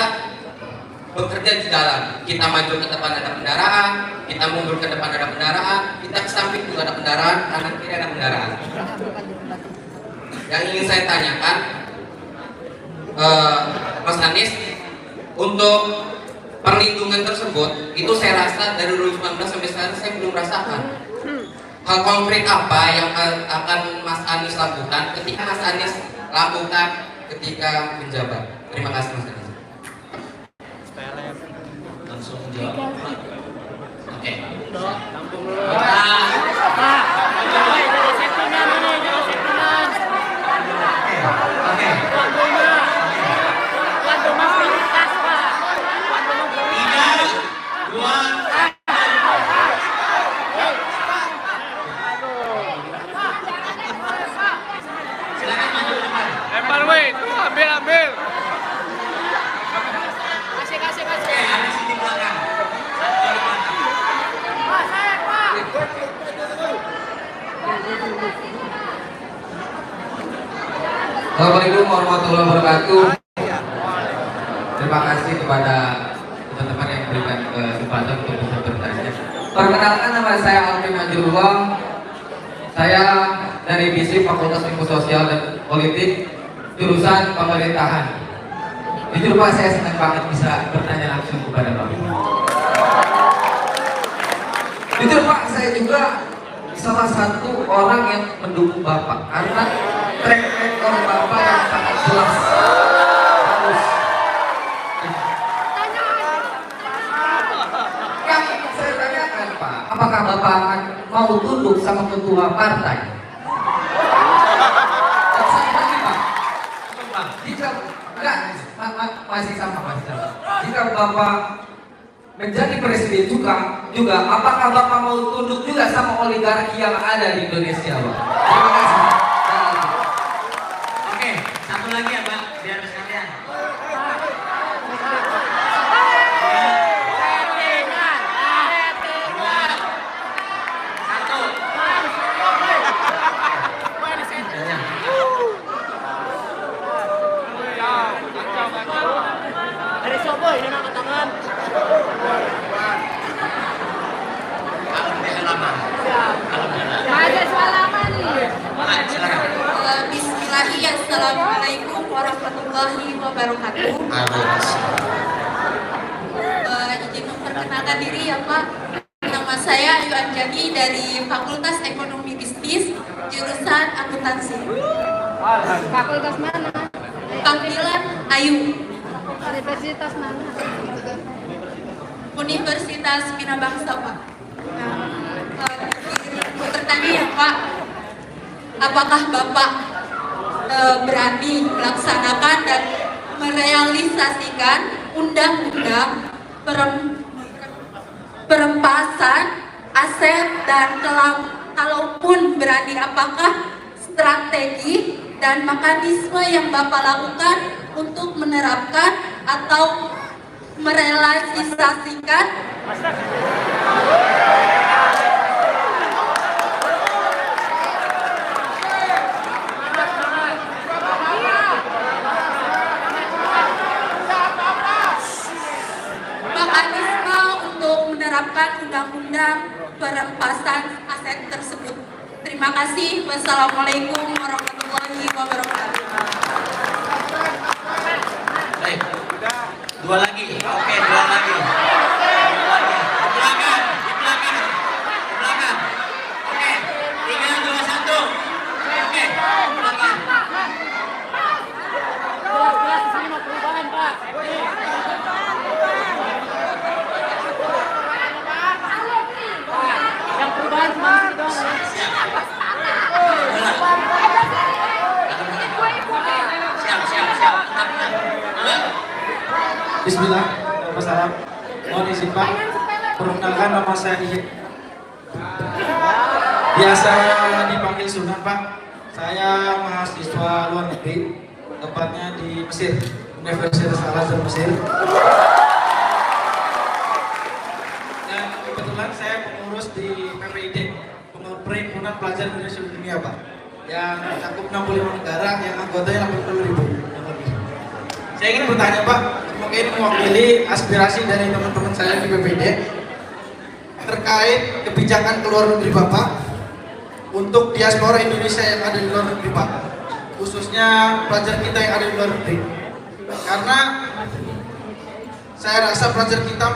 bekerja di jalan. Kita maju ke depan ada kendaraan, kita mundur ke depan ada kendaraan, kita ke samping juga ada kendaraan, kanan kiri ada kendaraan. Yang ingin saya tanyakan, Mas Anis, untuk perlindungan tersebut, itu saya rasa dari 2019 sampai sekarang saya belum rasakan. Hal konkret apa yang akan Mas Anis lakukan ketika Mas Anis lakukan ketika menjabat? Terima kasih Mas Anis. Langsung jawab. Oke. Oke. Ambil. Kasih. Oke, Anis di belakang. Assalamualaikum warahmatullahi wabarakatuh. Terima kasih kepada teman-teman yang memberikan kesempatan untuk bisa bertanya. Perkenalkan, nama saya Alvin Najrullah. Saya dari BISIP Fakultas Ilmu Sosial dan Politik, jurusan Pemerintahan. Jujur Pak, saya senang banget bisa bertanya langsung kepada Bapak. Jujur Pak, saya juga salah satu orang yang mendukung Bapak karena track record Bapak yang sangat jelas. Yang saya tanyakan Pak, apakah Bapak akan mau tunduk sama ketua partai? Dan satu lagi Pak, jika masih sama. Jika Bapak menjadi presiden juga apakah Bapak mau tunduk juga sama oligarki yang ada di Indonesia, Pak? Terima kasih. Oke, satu lagi ya Pak, biar sekalian. Dari Sobo ini nama tangan. Mahasiswa lama nih. Bismillahirrahmanirrahim. Assalamualaikum warahmatullahi wabarakatuh. Izin memperkenalkan diri ya Pak. Nama saya Ayu Anjani dari Fakultas Ekonomi Bisnis, jurusan akuntansi. Fakultas mana? Panggilan Ayu. Universitas mana? Universitas Bina Bangsa Pak. Bertanya ya Pak, apakah Bapak berani melaksanakan dan merealisasikan undang-undang perampasan aset, dan kalaupun berani, apakah strategi dan mekanisme yang Bapak lakukan untuk menerapkan atau merealisasikan mekanisme untuk menerapkan undang-undang perampasan aset tersebut? Terima kasih. Wassalamualaikum warahmatullahi wabarakatuh. Baik. Dua lagi. Oke, dua lagi. Dua lagi. Di belakang, di belakang. Di belakang. Oke. 3, 2, 1. Oke. Di belakang. Jelas-jelas ini mau perubahan, Pak. Yang perubahan cuma ini doang. Siap. Bismillah, Wassalam. Mohon izin Pak, perkenalkan nama saya Ihik. Biasa dipanggil Sunan Pak. Saya mahasiswa luar negeri, tepatnya di Mesir, Universitas Al-Azhar Mesir. Dan kebetulan saya pengurus di PPID, Perhimpunan Pelajar Indonesia Dunia Pak, yang mencakup 65 negara yang anggotanya 80.000 yang lebih. Saya ingin bertanya Pak, mungkin mewakili aspirasi dari teman-teman saya di PPID terkait kebijakan ke luar negeri Bapak untuk diaspora Indonesia yang ada di luar negeri Pak, khususnya pelajar kita yang ada di luar negeri. Karena saya rasa pelajar kita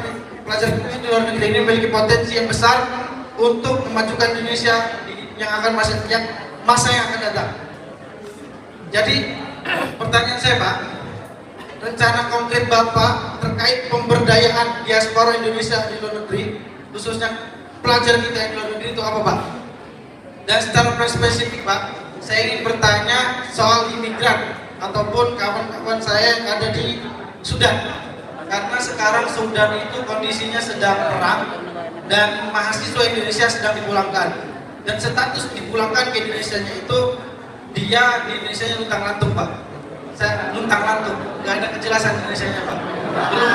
di luar negeri ini memiliki potensi yang besar untuk memajukan Indonesia yang akan masa yang akan datang. Jadi pertanyaan saya Pak, rencana konkret Bapak terkait pemberdayaan diaspora Indonesia di luar negeri, khususnya pelajar kita yang di luar negeri itu apa Pak? Dan secara spesifik Pak, saya ingin bertanya soal imigran ataupun kawan-kawan saya yang ada di Sudan. Karena sekarang Sudan itu kondisinya sedang perang dan mahasiswa Indonesia sedang dipulangkan. Dan status dipulangkan ke Indonesia-nya itu dia di Indonesia-nya luntang lantung Pak. Saya luntang lantung, nggak ada kejelasan Indonesia-nya Pak. Belum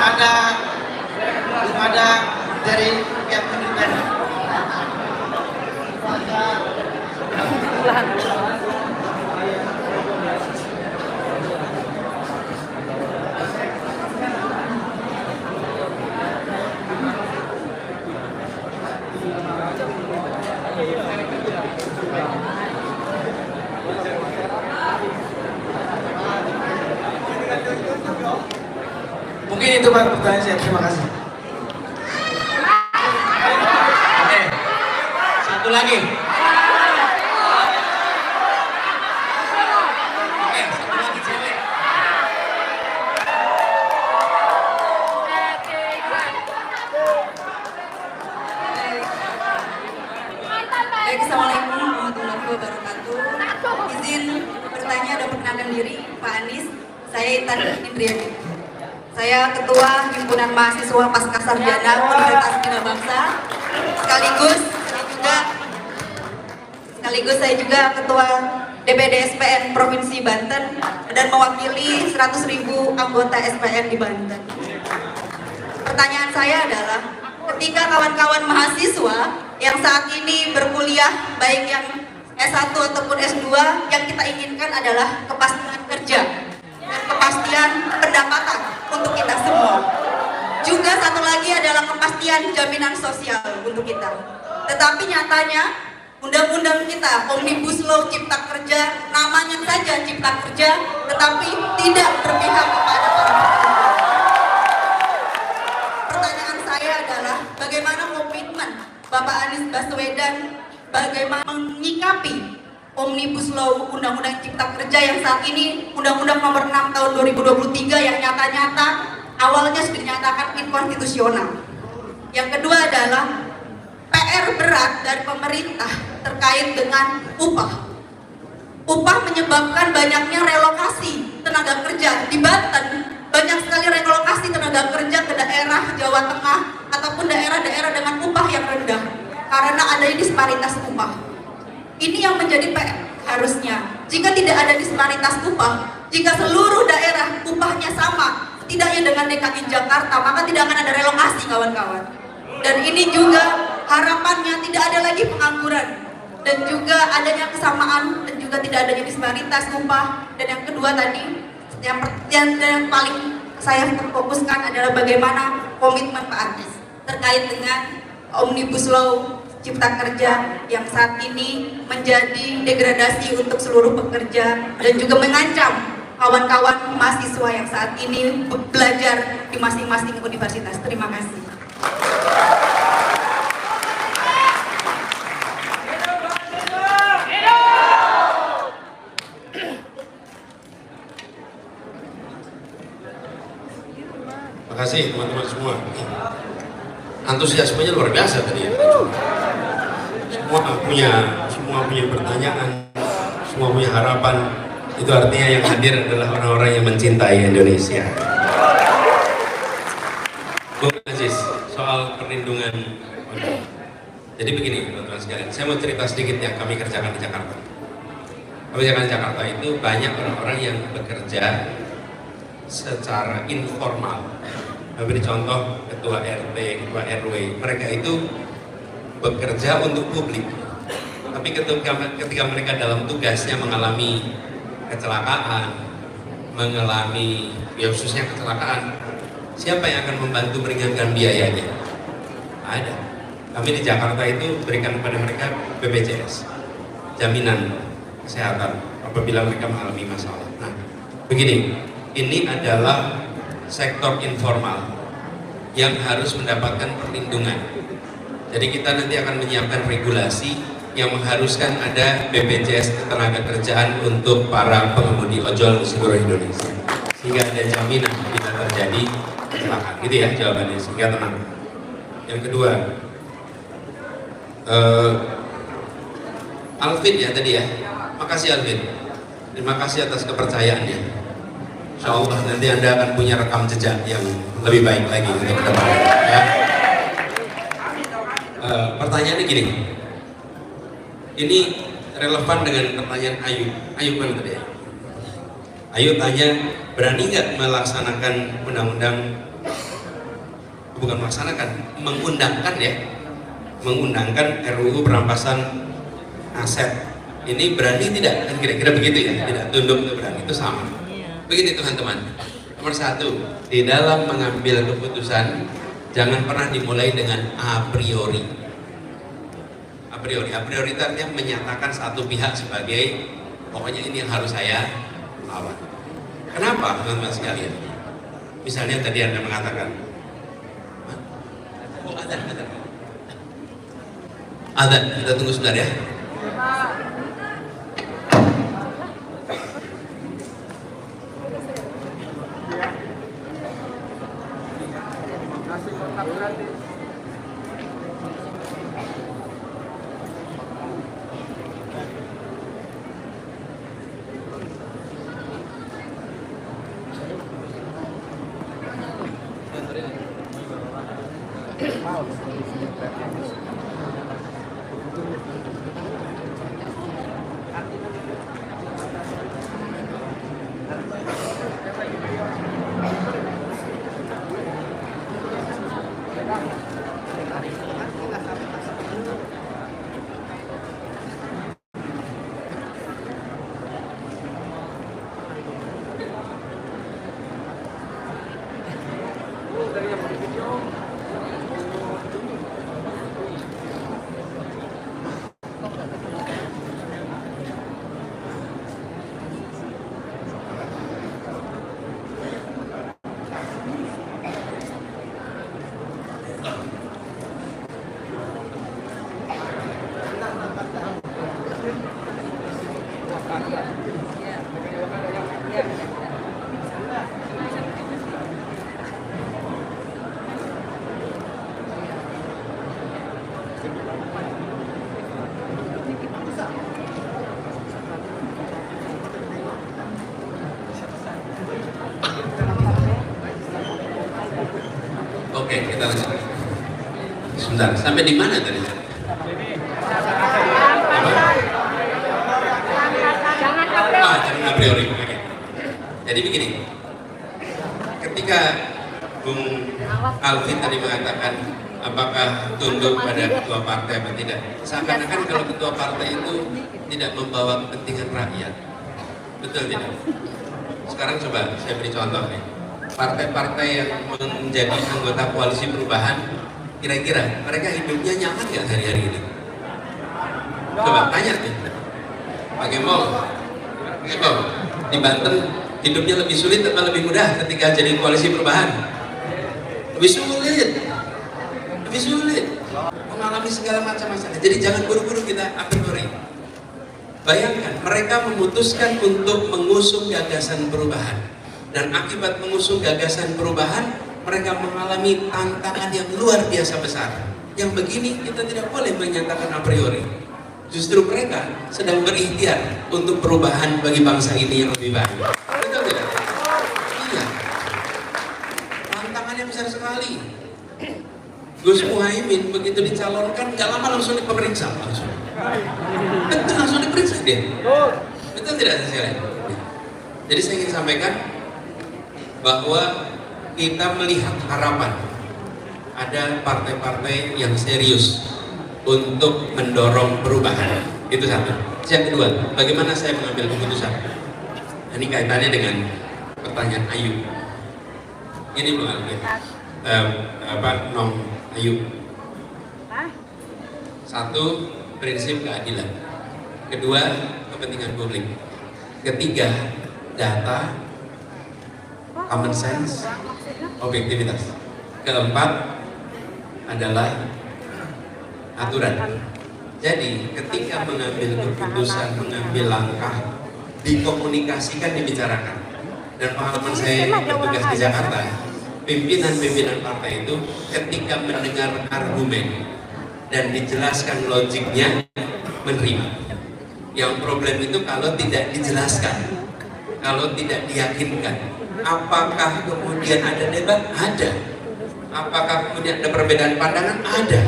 ada dari pihak pemerintah. Mungkin itu Pak pertanyaan saya. Terima kasih. Oke. Satu lagi. Oke, satu lagi cewek. Baik, Assalamualaikum warahmatullahi wabarakatuh. Izin bertanya dan perkenalkan diri, Pak Anies. Saya Intan Indriani. Saya Ketua Himpunan Mahasiswa Pasca Sarjana Universitas Bina Bangsa. Sekaligus saya juga Ketua DPD SPN Provinsi Banten dan mewakili 100.000 anggota SPN di Banten. Pertanyaan saya adalah, ketika kawan-kawan mahasiswa yang saat ini berkuliah, baik yang S1 ataupun S2, yang kita inginkan adalah kepastian kerja dan kepastian pendapatan untuk kita semua. Juga satu lagi adalah kepastian jaminan sosial untuk kita. Tetapi nyatanya undang-undang kita, Omnibus Law Cipta Kerja, namanya saja Cipta Kerja, tetapi tidak berpihak kepada para pekerja. Pertanyaan saya adalah, bagaimana komitmen Bapak Anies Baswedan bagaimana menyikapi Omnibus Law Undang-Undang Cipta Kerja yang saat ini Undang-Undang Nomor 6 Tahun 2023 yang nyata-nyata awalnya sudah dinyatakan inkonstitusional. Yang kedua adalah PR berat dari pemerintah terkait dengan upah. Upah menyebabkan banyaknya relokasi tenaga kerja di Banten. Banyak sekali relokasi tenaga kerja ke daerah Jawa Tengah ataupun daerah-daerah dengan upah yang rendah karena adanya disparitas upah. Ini yang menjadi PR harusnya. Jika tidak ada disparitas upah, jika seluruh daerah upahnya sama, setidaknya dengan DKI Jakarta, maka tidak akan ada relokasi kawan-kawan. Dan ini juga harapannya tidak ada lagi pengangguran dan juga adanya kesamaan dan juga tidak adanya disparitas upah. Dan yang kedua tadi, yang paling saya fokuskan adalah bagaimana komitmen Pak Anies terkait dengan Omnibus Law Cipta Kerja yang saat ini menjadi degradasi untuk seluruh pekerja dan juga mengancam kawan-kawan mahasiswa yang saat ini belajar di masing-masing universitas. Terima kasih. Terima kasih teman-teman semua. Antusiasmenya luar biasa tadi ya. Semua punya pertanyaan, semua punya harapan. Itu artinya yang hadir adalah orang-orang yang mencintai Indonesia. Bung Aziz, soal perlindungan. Jadi begini teman-teman sekalian, saya mau cerita sedikit yang kami kerjakan di Jakarta. Kami kerjakan di Jakarta itu banyak orang-orang yang bekerja secara informal. Kami beri contoh ketua RT, ketua RW, mereka itu bekerja untuk publik. Tapi ketika mereka dalam tugasnya mengalami kecelakaan, mengalami khususnya kecelakaan, siapa yang akan membantu meringankan biayanya? Ada. Kami di Jakarta itu berikan kepada mereka BPJS, jaminan kesehatan apabila mereka mengalami masalah. Nah, begini, ini adalah sektor informal yang harus mendapatkan perlindungan. Jadi kita nanti akan menyiapkan regulasi yang mengharuskan ada BPJS ketenagakerjaan untuk para pengemudi ojol di seluruh Indonesia, sehingga ada jaminan bila terjadi kecelakaan. Gitu ya jawabannya, sehingga tenang. Yang kedua, Alvin ya tadi ya, makasih Alvin, terima kasih atas kepercayaannya. Insya Allah nanti Anda akan punya rekam jejak yang lebih baik lagi untuk ke depan ya. Pertanyaannya gini, ini relevan dengan pertanyaan Ayu mana tadi ya? Ayu tanya, berani nggak melaksanakan undang-undang, bukan melaksanakan, mengundangkan RUU perampasan aset. Ini berani tidak? Kan kira-kira begitu ya, tidak tunduk itu berani, itu sama. Begini teman-teman, nomor satu, di dalam mengambil keputusan jangan pernah dimulai dengan a priori. A priori itu artinya menyatakan satu pihak sebagai pokoknya ini yang harus saya lawan. Kenapa teman-teman sekalian? Misalnya tadi Anda mengatakan, oh azan, kita tunggu sebentar ya. Oke, kita lanjut. Sebentar, sampai di mana tadi? Jangan a priori. Oke. Jadi begini, ketika Bung Alvin tadi mengatakan apakah tunduk pada ketua partai atau tidak, seakan-akan kalau ketua partai itu tidak membawa kepentingan rakyat, betul tidak? Sekarang coba saya beri contoh nih. Partai-partai yang menjadi anggota koalisi perubahan Kira-kira mereka hidupnya nyaman nggak hari-hari ini? Coba tanya tuh. Pak Gembong, di Banten hidupnya lebih sulit atau lebih mudah ketika jadi koalisi perubahan? Lebih sulit. Mengalami segala macam masalah. Jadi jangan buru-buru kita a priori. Bayangkan, mereka memutuskan untuk mengusung gagasan perubahan. Dan akibat mengusung gagasan perubahan, mereka mengalami tantangan yang luar biasa besar. Yang begini kita tidak boleh menyatakan a priori. Justru mereka sedang berikhtiar untuk perubahan bagi bangsa ini yang lebih baik. Betul tidak? Iya. Tantangannya besar sekali. Gus Muhaimin begitu dicalonkan, nggak lama langsung diperiksa langsung. Betul, langsung diperiksa dia. Betul tidak saya? Jadi saya ingin sampaikan bahwa kita melihat harapan ada partai-partai yang serius untuk mendorong perubahan. Itu satu. Yang kedua, bagaimana saya mengambil keputusan? Ini kaitannya dengan pertanyaan Ayu. Ini Nong Ayu. Satu, prinsip keadilan. Kedua, kepentingan publik. Ketiga, data, common sense, objektivitas. Keempat adalah aturan. Jadi ketika mengambil keputusan, mengambil langkah, dikomunikasikan, dibicarakan. Dan pengalaman saya bertugas di Jakarta, pimpinan-pimpinan partai itu ketika mendengar argumen dan dijelaskan logiknya, menerima. Yang problem itu kalau tidak dijelaskan, kalau tidak diyakinkan. Apakah kemudian ada debat? Ada. Apakah kemudian ada perbedaan pandangan? Ada.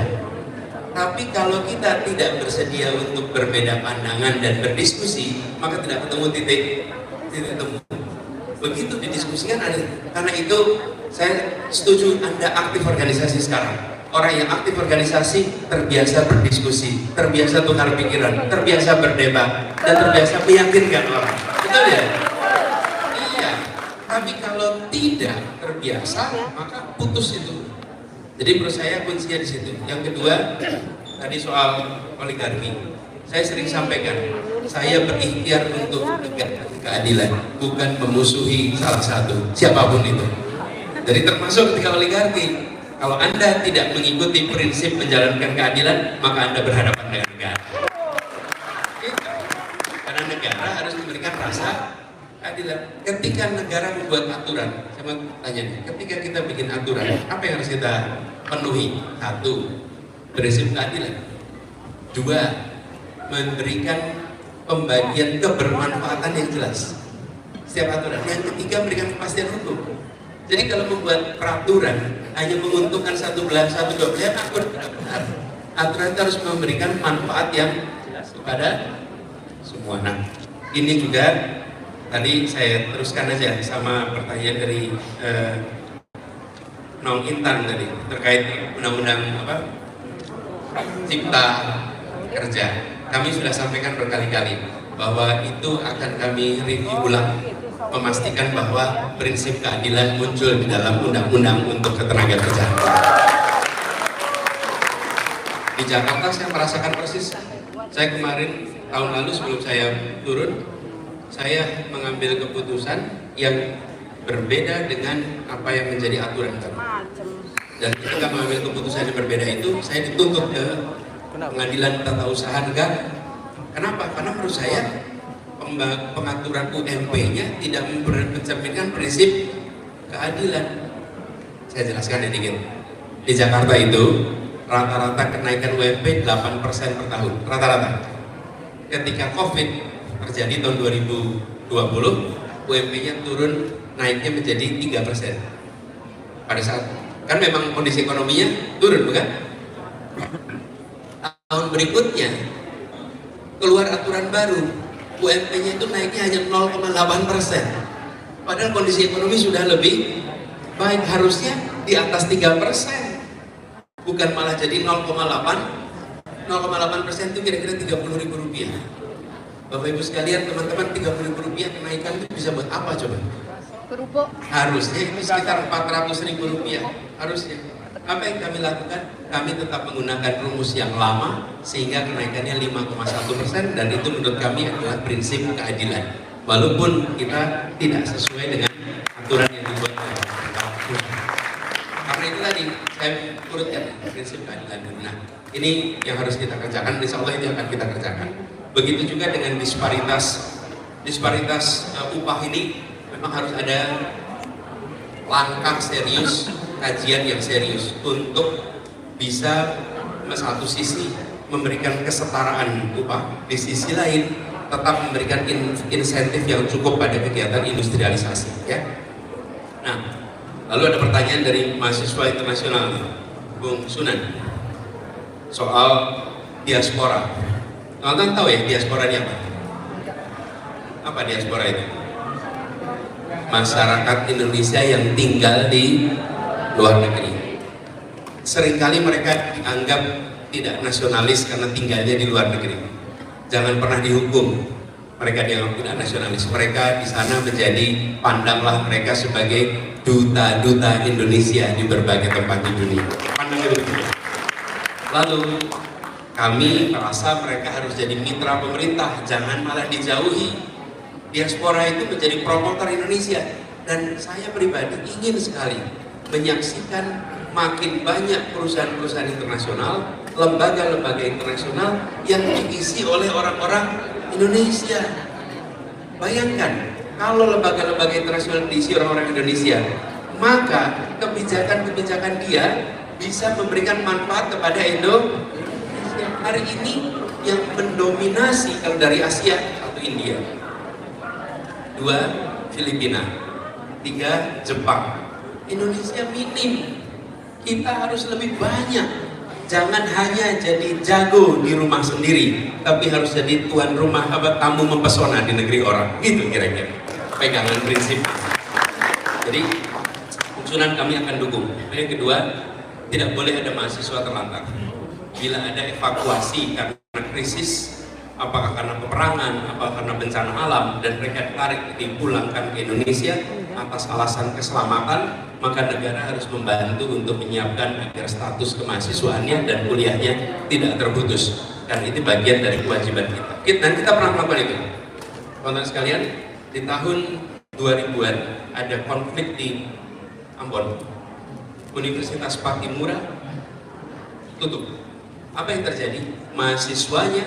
Tapi kalau kita tidak bersedia untuk berbeda pandangan dan berdiskusi, maka tidak ketemu titik temu. Begitu didiskusikan ada. Karena itu saya setuju Anda aktif organisasi sekarang. Orang yang aktif organisasi terbiasa berdiskusi, terbiasa tukar pikiran, terbiasa berdebat, dan terbiasa meyakinkan orang. Betul ya? Iya. Tapi kalau tidak terbiasa, maka putus itu. Jadi menurut saya kuncinya di situ. Yang kedua, tadi soal oligarki. Saya sering sampaikan, saya berikhtiar untuk menegakkan keadilan, bukan memusuhi salah satu, siapapun itu. Jadi termasuk ketika oligarki, kalau Anda tidak mengikuti prinsip menjalankan keadilan, maka Anda berhadapan dengan negara. Karena negara harus memberikan rasa keadilan. Ketika negara membuat aturan, saya mau tanya nih, ketika kita bikin aturan, apa yang harus kita penuhi? Satu, prinsip keadilan. Dua, memberikan pembagian kebermanfaatan yang jelas setiap aturan. Yang ketiga, memberikan kepastian hukum. Jadi kalau membuat peraturan hanya menguntungkan satu belah, satu dua belah, takut tidak benar. Aturan itu harus memberikan manfaat yang jelas kepada semua. Nah, ini juga tadi saya teruskan aja sama pertanyaan dari Nong Intan tadi terkait undang-undang Cipta Kerja. Kami sudah sampaikan berkali-kali bahwa itu akan kami review ulang, memastikan bahwa prinsip keadilan muncul di dalam undang-undang untuk ketenaga kerjaan. Di Jakarta saya merasakan persis. Saya kemarin tahun lalu sebelum saya turun, saya mengambil keputusan yang berbeda dengan apa yang menjadi aturan kami. Dan ketika mengambil keputusan yang berbeda itu, saya dituntut ke Pengadilan Tata Usaha Negara. Kenapa? Karena menurut saya pengaturan UMP-nya tidak mencerminkan prinsip keadilan. Saya jelaskan sedikit. Di Jakarta itu rata-rata kenaikan UMP 8% per tahun, rata-rata. Ketika COVID terjadi tahun 2020, UMP-nya turun, naiknya menjadi 3%. Pada saat kan memang kondisi ekonominya turun, bukan? Tahun berikutnya keluar aturan baru, UMP-nya itu naiknya hanya 0,8%. Padahal kondisi ekonomi sudah lebih baik, harusnya di atas 3%. Bukan malah jadi 0,8% itu kira-kira Rp30.000. Bapak Ibu sekalian, teman-teman, Rp30.000 kenaikan itu bisa buat apa coba? Kerupuk. Harusnya itu sekitar Rp400.000 harusnya. Apa yang kami lakukan? Kami tetap menggunakan rumus yang lama sehingga kenaikannya 5,1% dan itu menurut kami adalah prinsip keadilan. Walaupun kita tidak sesuai dengan aturan yang dibuat oleh pemerintah. Karena itu tadi saya urutkan prinsip keadilan. Nah, ini yang harus kita kerjakan. Insya Allah itu akan kita kerjakan. Begitu juga dengan disparitas upah ini memang harus ada langkah serius, kajian yang serius untuk bisa satu sisi memberikan kesetaraan upah, di sisi lain tetap memberikan insentif yang cukup pada kegiatan industrialisasi, ya. Nah, lalu ada pertanyaan dari mahasiswa internasional, Bung Sunan, soal diaspora. Teman-teman tahu ya diaspora ini apa? Apa diaspora itu? Masyarakat Indonesia yang tinggal di luar negeri. Seringkali mereka dianggap tidak nasionalis karena tinggalnya di luar negeri. Jangan pernah dihukum mereka dianggap tidak nasionalis. Mereka di sana menjadi, pandanglah mereka sebagai duta-duta Indonesia di berbagai tempat di dunia. Pandangnya begitu. Lalu kami merasa mereka harus jadi mitra pemerintah, jangan malah dijauhi. Diaspora itu menjadi promotor Indonesia, dan saya pribadi ingin sekali menyaksikan makin banyak perusahaan-perusahaan internasional, lembaga-lembaga internasional yang diisi oleh orang-orang Indonesia. Bayangkan kalau lembaga-lembaga internasional diisi orang-orang Indonesia, maka kebijakan-kebijakan dia bisa memberikan manfaat kepada Indonesia. Hari ini yang mendominasi kalau dari Asia, 1 India, 2 Filipina, 3 Jepang. Indonesia minim. Kita harus lebih banyak. Jangan hanya jadi jago di rumah sendiri, tapi harus jadi tuan rumah, tamu mempesona di negeri orang. Itu kira-kira pegangan prinsip. Jadi usulan kami akan dukung. Yang kedua, tidak boleh ada mahasiswa terlantar. Bila ada evakuasi karena krisis, apakah karena peperangan, apakah karena bencana alam, dan mereka ditarik dipulangkan ke Indonesia atas alasan keselamatan, maka negara harus membantu untuk menyiapkan agar status kemahasiswaannya dan kuliahnya tidak terputus. Dan itu bagian dari kewajiban kita. Dan kita pernah melakukan itu. Teman-teman sekalian, di tahun 2000-an ada konflik di Ambon. Universitas Patimura tutup. Apa yang terjadi? Mahasiswanya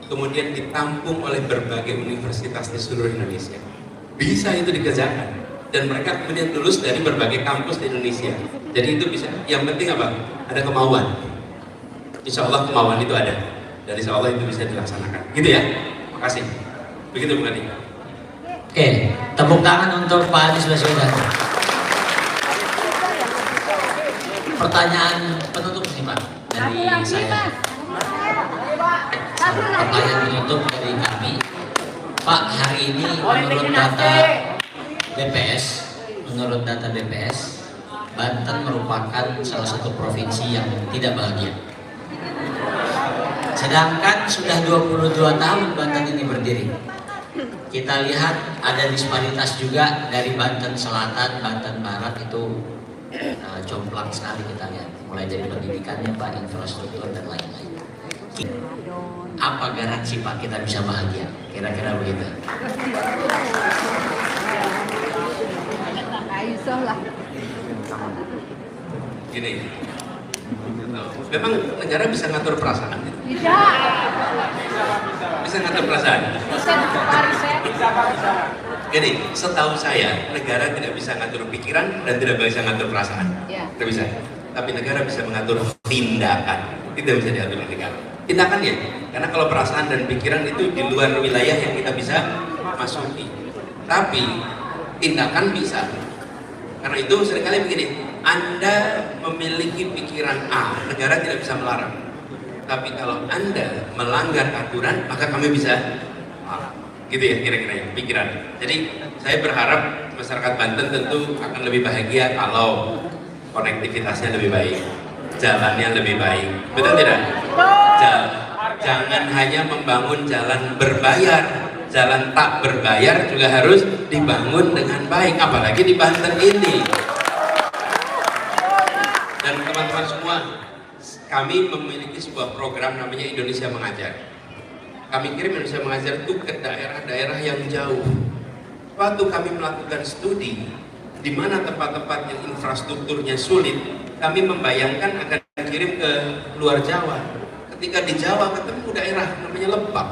kemudian ditampung oleh berbagai universitas di seluruh Indonesia. Bisa itu dikerjakan, dan mereka kemudian lulus dari berbagai kampus di Indonesia. Jadi itu bisa. Yang penting apa? Ada kemauan. Insya Allah kemauan itu ada, dan insya Allah itu bisa dilaksanakan. Gitu ya. Makasih. Begitu Bung Adi. Oke, tepuk tangan untuk Pak Anies Baswedan. Pertanyaan penutup nih Pak dari saya. Pertanyaan penutup dari kami, Pak, hari ini menurut data BPS, Banten merupakan salah satu provinsi yang tidak bahagia. Sedangkan sudah 22 tahun Banten ini berdiri. Kita lihat ada disparitas juga dari Banten Selatan, Banten Barat itu jomplang sekali kita lihat. Mulai dari pendidikannya Pak, infrastruktur dan lain-lain. Apa garansi Pak kita bisa bahagia? Kira-kira begitu. Gini, memang negara bisa ngatur perasaan. Bisa. Bisa ngatur perasaan. Gini, setahu saya negara tidak bisa ngatur pikiran dan tidak bisa ngatur perasaan. Tidak bisa. Tapi negara bisa mengatur tindakan. Tidak bisa diatur oleh negara. Tindakannya, karena kalau perasaan dan pikiran itu di luar wilayah yang kita bisa masuki. Tapi tindakan bisa. Karena itu seringkali begini, Anda memiliki pikiran A, negara tidak bisa melarang. Tapi kalau Anda melanggar aturan, maka kami bisa larang. Gitu ya kira-kira ya, pikiran. Jadi saya berharap masyarakat Banten tentu akan lebih bahagia kalau konektivitasnya lebih baik, jalannya lebih baik, betul tidak? Jangan hanya membangun jalan berbayar, jalan tak berbayar juga harus dibangun dengan baik, apalagi di Banten ini. Dan teman-teman pertama, kami memiliki sebuah program namanya Indonesia Mengajar. Kami kirim Indonesia Mengajar itu ke daerah-daerah yang jauh. Waktu kami melakukan studi di mana tempat-tempat yang infrastrukturnya sulit, kami membayangkan akan kirim ke luar Jawa. Ketika di Jawa ketemu daerah namanya Lebak.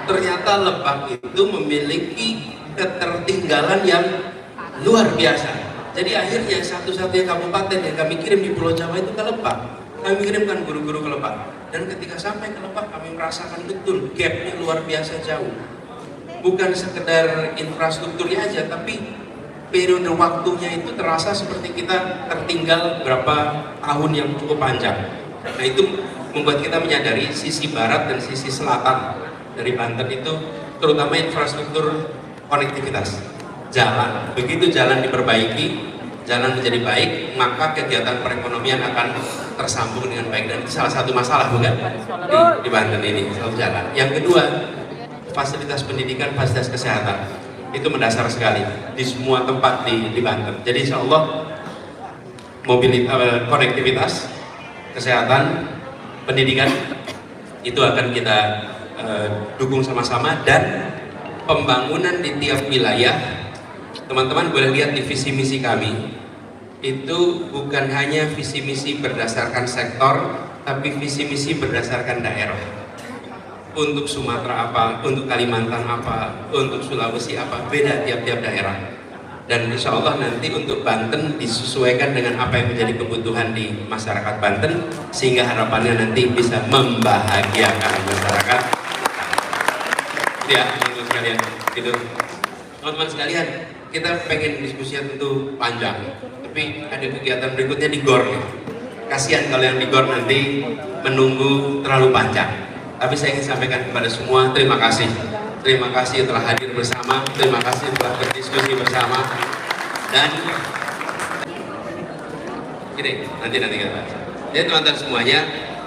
Ternyata Lebak itu memiliki ketertinggalan yang luar biasa. Jadi akhirnya satu-satunya kabupaten yang kami kirim di Pulau Jawa itu ke Lebak. Kami kirimkan guru-guru ke Lebak. Dan ketika sampai ke Lebak kami merasakan betul gapnya luar biasa jauh. Bukan sekedar infrastrukturnya aja, tapi periode waktunya itu terasa seperti kita tertinggal berapa tahun yang cukup panjang. Nah itu membuat kita menyadari sisi barat dan sisi selatan dari Banten itu terutama infrastruktur konektivitas. Jalan, begitu jalan diperbaiki, jalan menjadi baik, maka kegiatan perekonomian akan tersambung dengan baik. Dan itu salah satu masalah bukan di Banten ini, satu jalan. Yang kedua, fasilitas pendidikan, fasilitas kesehatan itu mendasar sekali di semua tempat di Banten. Jadi insya Allah konektivitas, kesehatan, pendidikan itu akan kita dukung sama-sama. Dan pembangunan di tiap wilayah, teman-teman boleh lihat di visi misi kami, itu bukan hanya visi misi berdasarkan sektor, tapi visi misi berdasarkan daerah. Untuk Sumatera apa, untuk Kalimantan apa, untuk Sulawesi apa, beda tiap-tiap daerah. Dan insya Allah nanti untuk Banten disesuaikan dengan apa yang menjadi kebutuhan di masyarakat Banten, sehingga harapannya nanti bisa membahagiakan masyarakat. Ya, teman-teman sekalian, gitu. Teman-teman sekalian, kita pengen diskusinya tentu panjang, tapi ada kegiatan berikutnya di GOR. Kasihan kalau yang di GOR nanti menunggu terlalu panjang. Tapi saya ingin sampaikan kepada semua, terima kasih. Terima kasih telah hadir bersama, terima kasih telah berdiskusi bersama. Dan gini, nanti kita bahas. Jadi teman-teman semuanya,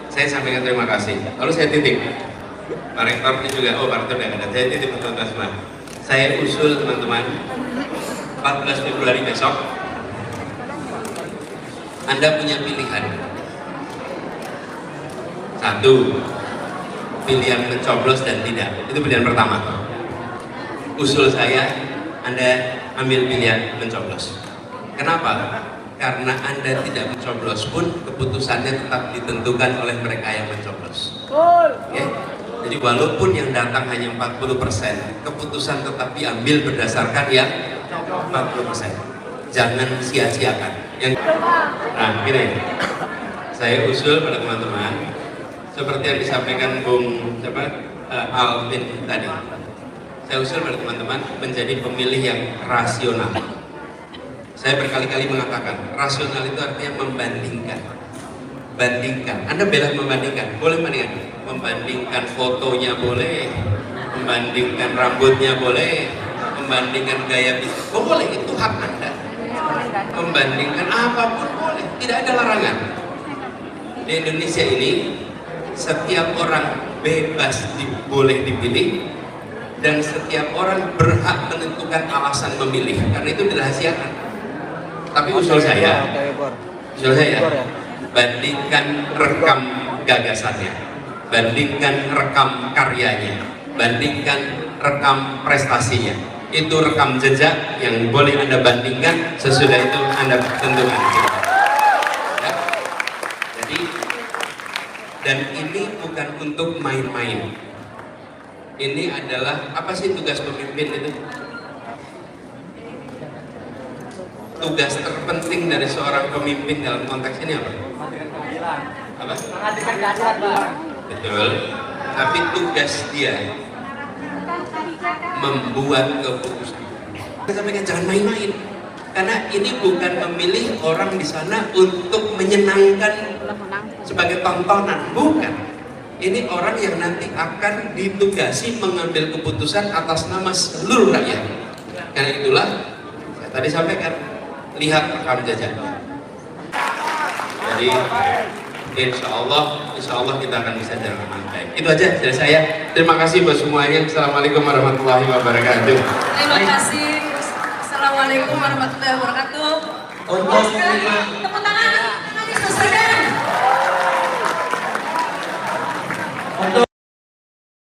saya sampaikan terima kasih. Lalu saya titip, Pak Rektor ini juga, Pak Rektor yang ada, saya titip teman-teman semua. Saya usul teman-teman, 14 Februari besok, Anda punya pilihan. Satu, pilihan mencoblos dan tidak. Itu pilihan pertama. Usul saya, Anda ambil pilihan mencoblos. Kenapa? Karena Anda tidak mencoblos pun keputusannya tetap ditentukan oleh mereka yang mencoblos. Okay? Jadi walaupun yang datang hanya 40%, keputusan tetap diambil berdasarkan yang 40%. Jangan sia-siakan. Nah, gini, saya usul pada teman-teman, seperti yang disampaikan Bung Alvin tadi, saya usul pada teman-teman menjadi pemilih yang rasional. Saya berkali-kali mengatakan, rasional itu artinya membandingkan. Bandingkan, Anda bela membandingkan, boleh membandingkan. Membandingkan fotonya boleh, membandingkan rambutnya boleh, membandingkan gaya bisnis, boleh, itu hak Anda. Membandingkan apapun boleh, tidak ada larangan. Di Indonesia ini, setiap orang bebas boleh dipilih, dan setiap orang berhak menentukan alasan memilih, karena itu dirahasiakan. Tapi usul saya, bandingkan rekam gagasannya, bandingkan rekam karyanya, bandingkan rekam prestasinya. Itu rekam jejak yang boleh Anda bandingkan, sesudah itu Anda tentukan. Ya? Jadi, dan ini bukan untuk main-main. Ini adalah, apa sih tugas pemimpin itu? Tugas terpenting dari seorang pemimpin dalam konteks ini apa? Apa? Betul. Tapi tugas dia membuat keputusan. Kita sampaikan jangan main-main. Karena ini bukan memilih orang di sana untuk menyenangkan sebagai tontonan, bukan. Ini orang yang nanti akan ditugasi mengambil keputusan atas nama seluruh rakyat. Karena itulah saya tadi sampaikan, lihat rekam jejaknya. Jadi insya Allah kita akan bisa jalan dengan baik. Itu aja dari saya. Terima kasih buat semuanya. Assalamualaikum warahmatullahi wabarakatuh. Terima kasih. Assalamualaikum warahmatullahi wabarakatuh. Untuk Tepuk tangan.